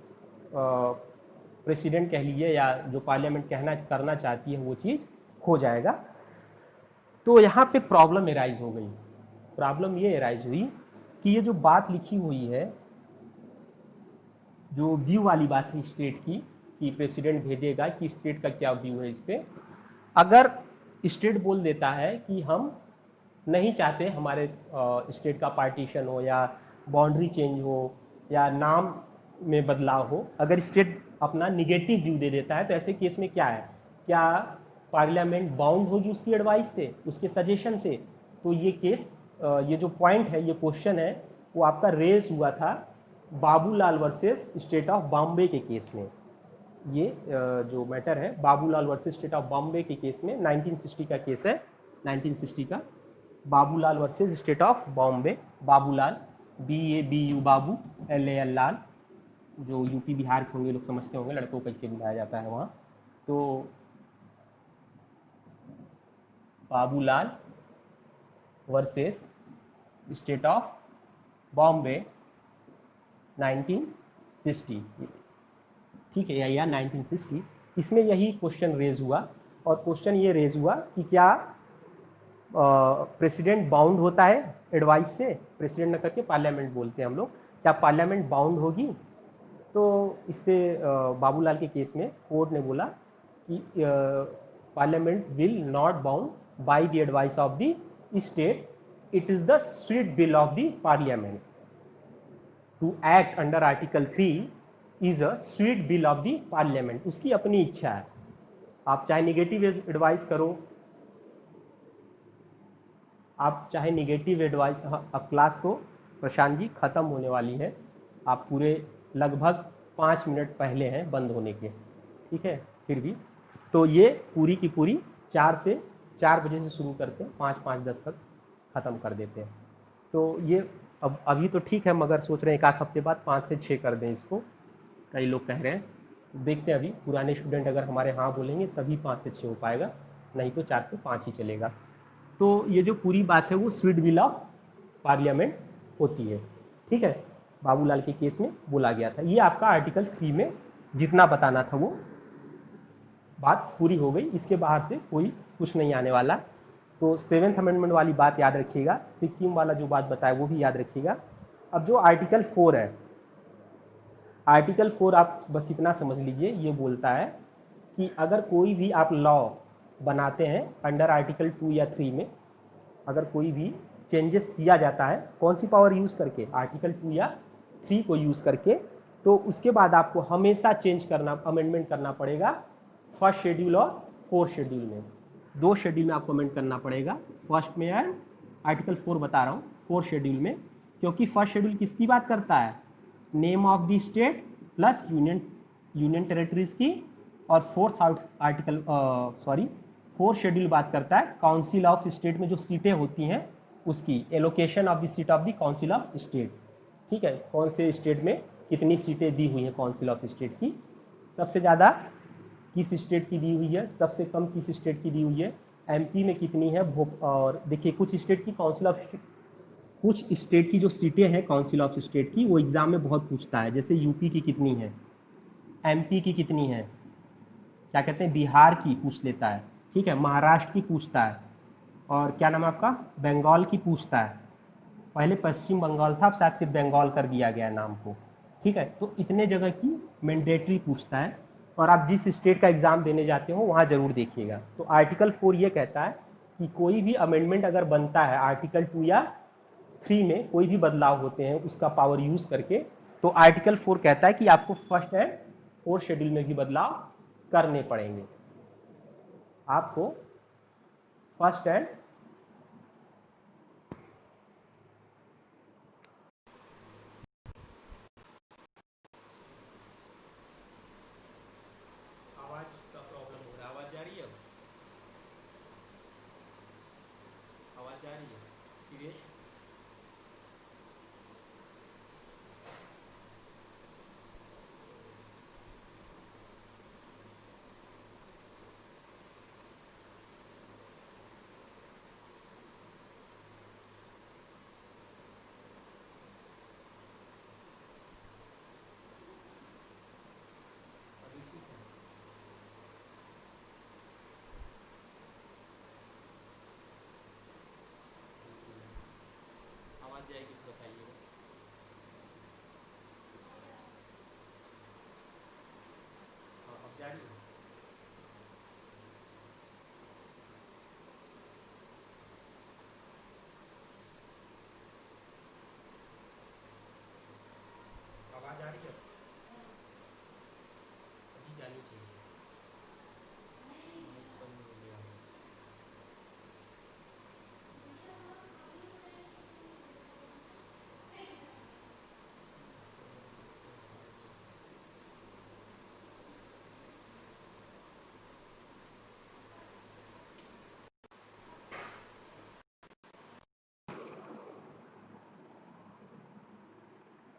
प्रेसिडेंट कह लीजिए या जो पार्लियामेंट करना चाहती है वो चीज़ हो जाएगा। तो यहाँ पे प्रॉब्लम एराइज हो गई। प्रॉब्लम ये एराइज हुई कि ये जो बात लिखी हुई है जो व्यू वाली बात है स्टेट की, कि प्रेसिडेंट भेजेगा कि स्टेट का क्या व्यू है इस पे। अगर स्टेट बोल देता है कि हम नहीं चाहते हमारे स्टेट का पार्टीशन हो, या बाउंड्री चेंज हो, या नाम में बदलाव हो, अगर स्टेट अपना निगेटिव व्यू दे देता है, तो ऐसे केस में क्या है, क्या पार्लियामेंट बाउंड होगी उसकी एडवाइस से, उसके सजेशन से? तो ये केस, ये जो पॉइंट है, ये क्वेश्चन है, वो आपका रेज हुआ था Babulal versus state of Bombay के केस में। ये जो मैटर है Babulal versus state of Bombay के केस में, 1960 का केस है, 1960 का, Babulal versus state of Bombay. Babulal, BABU Babu, LAL लाल, जो यूपी बिहार के होंगे लोग समझते होंगे लड़कों को कैसे बुलाया जाता है वहाँ। तो Babulal versus state of Bombay 1960, ठीक है, या 1960, इसमें यही क्वेश्चन रेज हुआ। और क्वेश्चन ये रेज हुआ कि क्या प्रेसिडेंट बाउंड होता है एडवाइस से, प्रेसिडेंट न करके पार्लियामेंट बोलते हैं हम लोग, क्या पार्लियामेंट बाउंड होगी? तो इस पे बाबूलाल के केस में कोर्ट ने बोला कि parliament will not bound by the advice of the state, it is the sweet will of the parliament to act under article 3 is a sweet will of the parliament. उसकी अपनी इच्छा है, आप चाहे निगेटिव एडवाइस करो, आप चाहे निगेटिव एडवाइस। हाँ, अब क्लास तो प्रशांत जी खत्म होने वाली है, आप पूरे लगभग 5 मिनट पहले हैं बंद होने के, ठीक है, फिर भी तो ये पूरी की पूरी 4 बजे से शुरू करते हैं, 5-5-10 तक ख़त्म कर देते हैं। तो ये अब अभी तो ठीक है, मगर सोच रहे हैं 1 हफ्ते बाद 5 से 6 कर दें इसको, कई लोग कह रहे हैं। देखते हैं, अभी पुराने स्टूडेंट अगर हमारे हाँ बोलेंगे तभी 5 से 6 हो पाएगा, नहीं तो 4 से 5 ही चलेगा। तो ये जो पूरी बात है वो स्वीट बिल ऑफ पार्लियामेंट होती है, ठीक है, बाबूलाल के केस में बोला गया था। ये आपका आर्टिकल 3 में जितना बताना था वो बात पूरी हो गई, इसके बाहर से कोई कुछ नहीं आने वाला। तो 7th अमेंडमेंट वाली बात याद रखिएगा, सिक्किम वाला जो बात बताया वो भी याद रखिएगा। अब जो आर्टिकल 4 है, आर्टिकल 4 आप बस इतना समझ लीजिए, ये बोलता है कि अगर कोई भी आप लॉ बनाते हैं अंडर आर्टिकल 2 या 3 में, अगर कोई भी चेंजेस किया जाता है, कौन सी पावर यूज़ करके, आर्टिकल 2 या 3 को यूज़ करके, तो उसके बाद आपको हमेशा चेंज करना, अमेंडमेंट करना पड़ेगा फर्स्ट शेड्यूल और 4th शेड्यूल में। 2 शेड्यूल में आपको अमेंड करना पड़ेगा, फर्स्ट में एंड आर्टिकल 4 बता रहा हूँ 4th शेड्यूल में, क्योंकि फर्स्ट शेड्यूल किसकी बात करता है, name of the state plus union territories की, और 4th article sorry 4th schedule बात करता है काउंसिल ऑफ स्टेट में जो सीटें होती हैं उसकी, allocation of the seat of the council of state, ठीक है, कौन से स्टेट में कितनी सीटें दी हुई हैं काउंसिल ऑफ स्टेट की, सबसे ज़्यादा किस स्टेट की दी हुई है, सबसे कम किस स्टेट की दी हुई है, MP में कितनी है, और देखिए कुछ स्टेट की काउंसिल ऑफ, कुछ स्टेट की जो सीटें हैं काउंसिल ऑफ स्टेट की, वो एग्जाम में बहुत पूछता है, जैसे यूपी की कितनी है, MP की कितनी है, क्या कहते हैं बिहार की पूछ लेता है, ठीक है, महाराष्ट्र की पूछता है, और क्या नाम है आपका, बंगाल की पूछता है। पहले पश्चिम बंगाल था, अब शायद सिर्फ बंगाल कर दिया गया है नाम को, ठीक है। तो इतने जगह की मैंडेटरी पूछता है, और आप जिस स्टेट का एग्जाम देने जाते हो वहाँ जरूर देखिएगा। तो आर्टिकल 4 ये कहता है कि कोई भी अमेंडमेंट अगर बनता है आर्टिकल 2 या 3 में, कोई भी बदलाव होते हैं उसका पावर यूज करके, तो आर्टिकल 4 कहता है कि आपको फर्स्ट एंड 4th शेड्यूल में भी बदलाव करने पड़ेंगे, आपको फर्स्ट एंड आवाज का प्रॉब्लम हो रहा है, आवाज जा रही है, आवाज जा रही है सीरियस।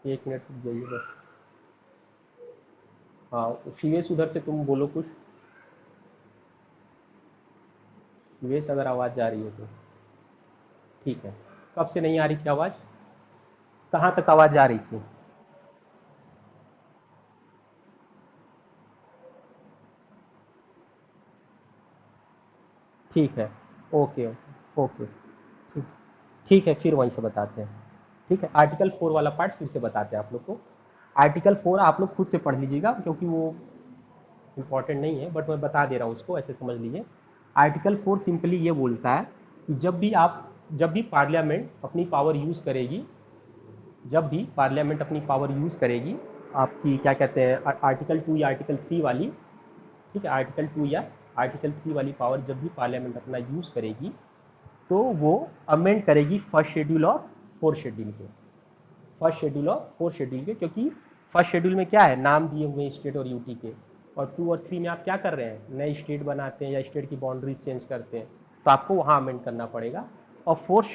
एक मिनट रुक जाइए बस। हाँ शिवेश, उधर से तुम बोलो कुछ। शिवेश, अगर आवाज़ जा रही हो तो ठीक है। कब से नहीं आ रही थी आवाज़? कहाँ तक आवाज़ जा रही थी? ठीक है। Okay okay. ठीक। ठीक है, फिर वहीं से बताते हैं। ठीक है, आर्टिकल 4 वाला पार्ट फिर से बताते हैं आप लोग को। आर्टिकल 4 आप लोग खुद से पढ़ लीजिएगा, क्योंकि वो इम्पॉर्टेंट नहीं है, बट मैं बता दे रहा हूँ उसको, ऐसे समझ लीजिए। आर्टिकल 4 सिंपली ये बोलता है कि जब भी पार्लियामेंट अपनी पावर यूज़ करेगी, जब भी पार्लियामेंट अपनी पावर यूज़ करेगी, आपकी क्या कहते हैं, आर्टिकल 2 या आर्टिकल 3 वाली, ठीक है, आर्टिकल 2 या आर्टिकल 3 वाली पावर जब भी पार्लियामेंट अपना यूज़ करेगी, तो वो अमेंड करेगी फर्स्ट शेड्यूल और फोर्थ शेड्यूल के, फर्स्ट शेड्यूल और फोर्थ शेड्यूल के, क्योंकि फर्स्ट शेड्यूल में क्या है, नाम दिए हुए हैं स्टेट और यूटी के, और 2 और 3 में आप क्या कर रहे हैं, नए स्टेट बनाते हैं या स्टेट की बाउंड्रीज चेंज करते हैं, तो आपको वहाँ अमेंड करना पड़ेगा। और फोर्थ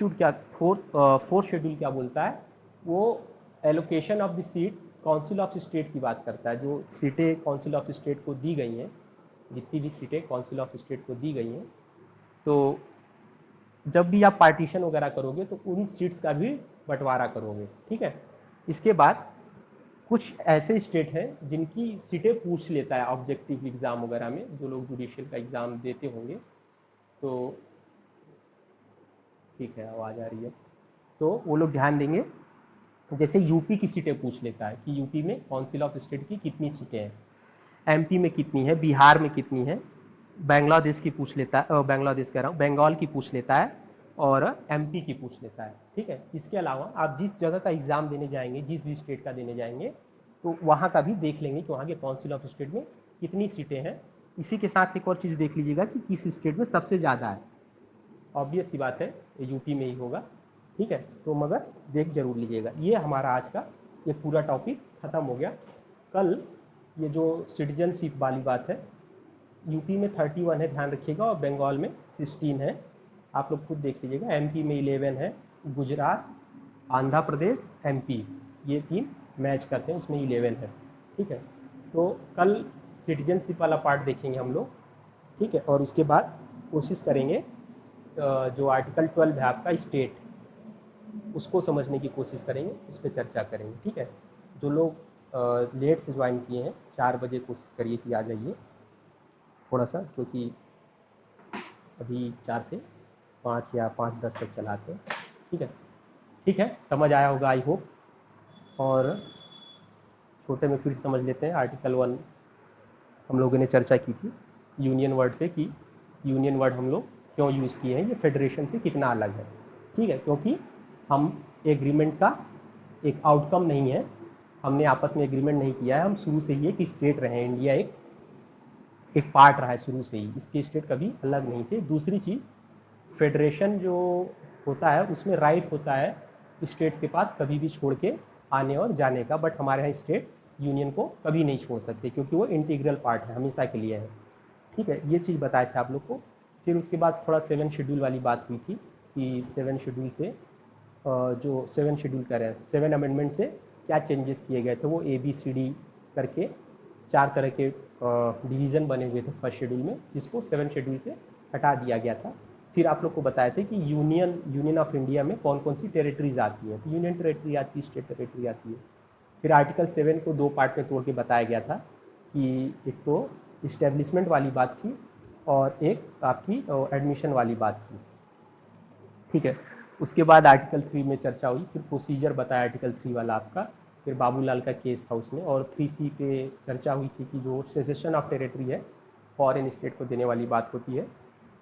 शेड्यूल क्या बोलता है, वो allocation of the seat council of state की बात करता है। जो सीटें काउंसिल ऑफ स्टेट को दी गई हैं, जितनी भी सीटें काउंसिल ऑफ स्टेट को दी गई हैं, तो जब भी आप पार्टीशन वगैरह करोगे तो उन सीट्स का भी बंटवारा करोगे, ठीक है। इसके बाद कुछ ऐसे स्टेट हैं जिनकी सीटें पूछ लेता है ऑब्जेक्टिव एग्जाम वगैरह में, जो लोग जुडिशियल का एग्जाम देते होंगे, तो ठीक है, आवाज़ आ रही है, तो वो लोग ध्यान देंगे। जैसे यूपी की सीटें पूछ लेता है कि यूपी में काउंसिल ऑफ स्टेट की कितनी सीटें हैं, एमपी में कितनी है, बिहार में कितनी है, बांग्लादेश की पूछ लेता है, बांग्लादेश कह रहा हूँ, बंगाल की पूछ लेता है, और एमपी की पूछ लेता है, ठीक है। इसके अलावा आप जिस जगह का एग्जाम देने जाएंगे, जिस भी स्टेट का देने जाएंगे, तो वहाँ का भी देख लेंगे कि वहाँ के काउंसिल ऑफ स्टेट में कितनी सीटें हैं। इसी के साथ एक और चीज़ देख लीजिएगा कि किस स्टेट में सबसे ज़्यादा है। ऑब्वियस सी बात है, यूपी में ही होगा, ठीक है, तो मगर देख जरूर लीजिएगा। ये हमारा आज का ये पूरा टॉपिक ख़त्म हो गया। कल ये जो सिटीजनशिप वाली बात है, यूपी में 31 है, ध्यान रखिएगा, और बंगाल में 16 है, आप लोग खुद देख लीजिएगा। एमपी में 11 है, गुजरात, आंध्र प्रदेश, एमपी, ये 3 मैच करते हैं, उसमें 11 है, ठीक है। तो कल सिटीजनशिप वाला पार्ट देखेंगे हम लोग, ठीक है, और उसके बाद कोशिश करेंगे जो आर्टिकल 12 है आपका स्टेट, उसको समझने की कोशिश करेंगे, उस पर चर्चा करेंगे, ठीक है। जो लोग लेट से ज्वाइन किए हैं, 4 बजे कोशिश करिए कि आ जाइए थोड़ा सा, क्योंकि अभी 4 से 5 या 5:10 तक चलाते हैं, ठीक है। ठीक है, समझ आया होगा आई होप। और छोटे में फिर समझ लेते हैं। आर्टिकल 1 हम लोगों ने चर्चा की थी यूनियन वर्ड पे, कि यूनियन वर्ड हम लोग क्यों यूज़ किए हैं, ये फेडरेशन से कितना अलग है, ठीक है। क्योंकि हम एग्रीमेंट का एक आउटकम नहीं है, हमने आपस में एग्रीमेंट नहीं किया है, हम शुरू से ही एक स्टेट रहे हैं, इंडिया एक पार्ट रहा है शुरू से ही, इसके स्टेट कभी अलग नहीं थे। दूसरी चीज़, फेडरेशन जो होता है उसमें राइट होता है स्टेट के पास कभी भी छोड़ के आने और जाने का, बट हमारे यहाँ स्टेट यूनियन को कभी नहीं छोड़ सकते, क्योंकि वो इंटीग्रल पार्ट है, हमेशा के लिए है, ठीक है। ये चीज़ बताया था आप लोग को। फिर उसके बाद थोड़ा 7 शेड्यूल वाली बात हुई थी कि 7 शेड्यूल से जो 7 शेड्यूल कर रहे हैं, 7 अमेंडमेंट से क्या चेंजेस किए गए थे, वो ABCD करके 4 तरह के डिवीज़न बने हुए थे फर्स्ट शेड्यूल में, जिसको 7 शेड्यूल से हटा दिया गया था। फिर आप लोग को बताया था कि यूनियन ऑफ इंडिया में कौन कौन सी टेरिटरीज आती हैं, तो यूनियन टेरिटरी आती है, स्टेट टेरिटरी आती है। फिर आर्टिकल 7 को 2 पार्ट में तोड़ के बताया गया था कि एक तो इस्टेब्लिशमेंट वाली बात थी, और एक आपकी एडमिशन वाली बात थी, ठीक है। उसके बाद आर्टिकल 3 में चर्चा हुई, फिर प्रोसीजर बताया आर्टिकल 3 वाला आपका, फिर बाबूलाल का केस था उसमें, और 3C पे चर्चा हुई थी कि जो सेसेशन ऑफ टेरिटरी है, फॉरेन स्टेट को देने वाली बात होती है,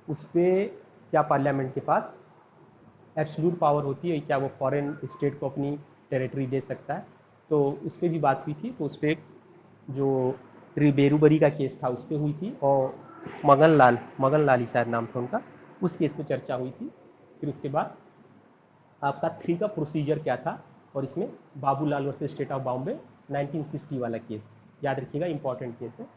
उस पर क्या पार्लियामेंट के पास एब्सोल्यूट पावर होती है, क्या वो फॉरेन स्टेट को अपनी टेरिटरी दे सकता है, तो उस पर भी बात हुई थी। तो उस पर जो बेरूबरी का केस था उस पर हुई थी, और मगन लाल ही शायद नाम था उनका, उस केस पे चर्चा हुई थी। फिर उसके बाद आपका 3 का प्रोसीजर क्या था, और इसमें Babulal versus state of Bombay 1960 वाला केस, याद रखिएगा, इंपॉर्टेंट केस है।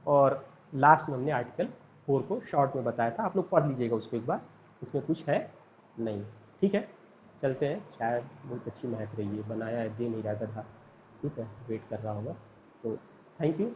और लास्ट में हमने आर्टिकल 4 को शॉर्ट में बताया था, आप लोग पढ़ लीजिएगा उसको एक बार, उसमें कुछ है नहीं, ठीक है। चलते हैं, शायद बहुत अच्छी महक रही है, बनाया है, दे नहीं रहा था। ठीक है, वेट कर रहा होगा। तो थैंक यू।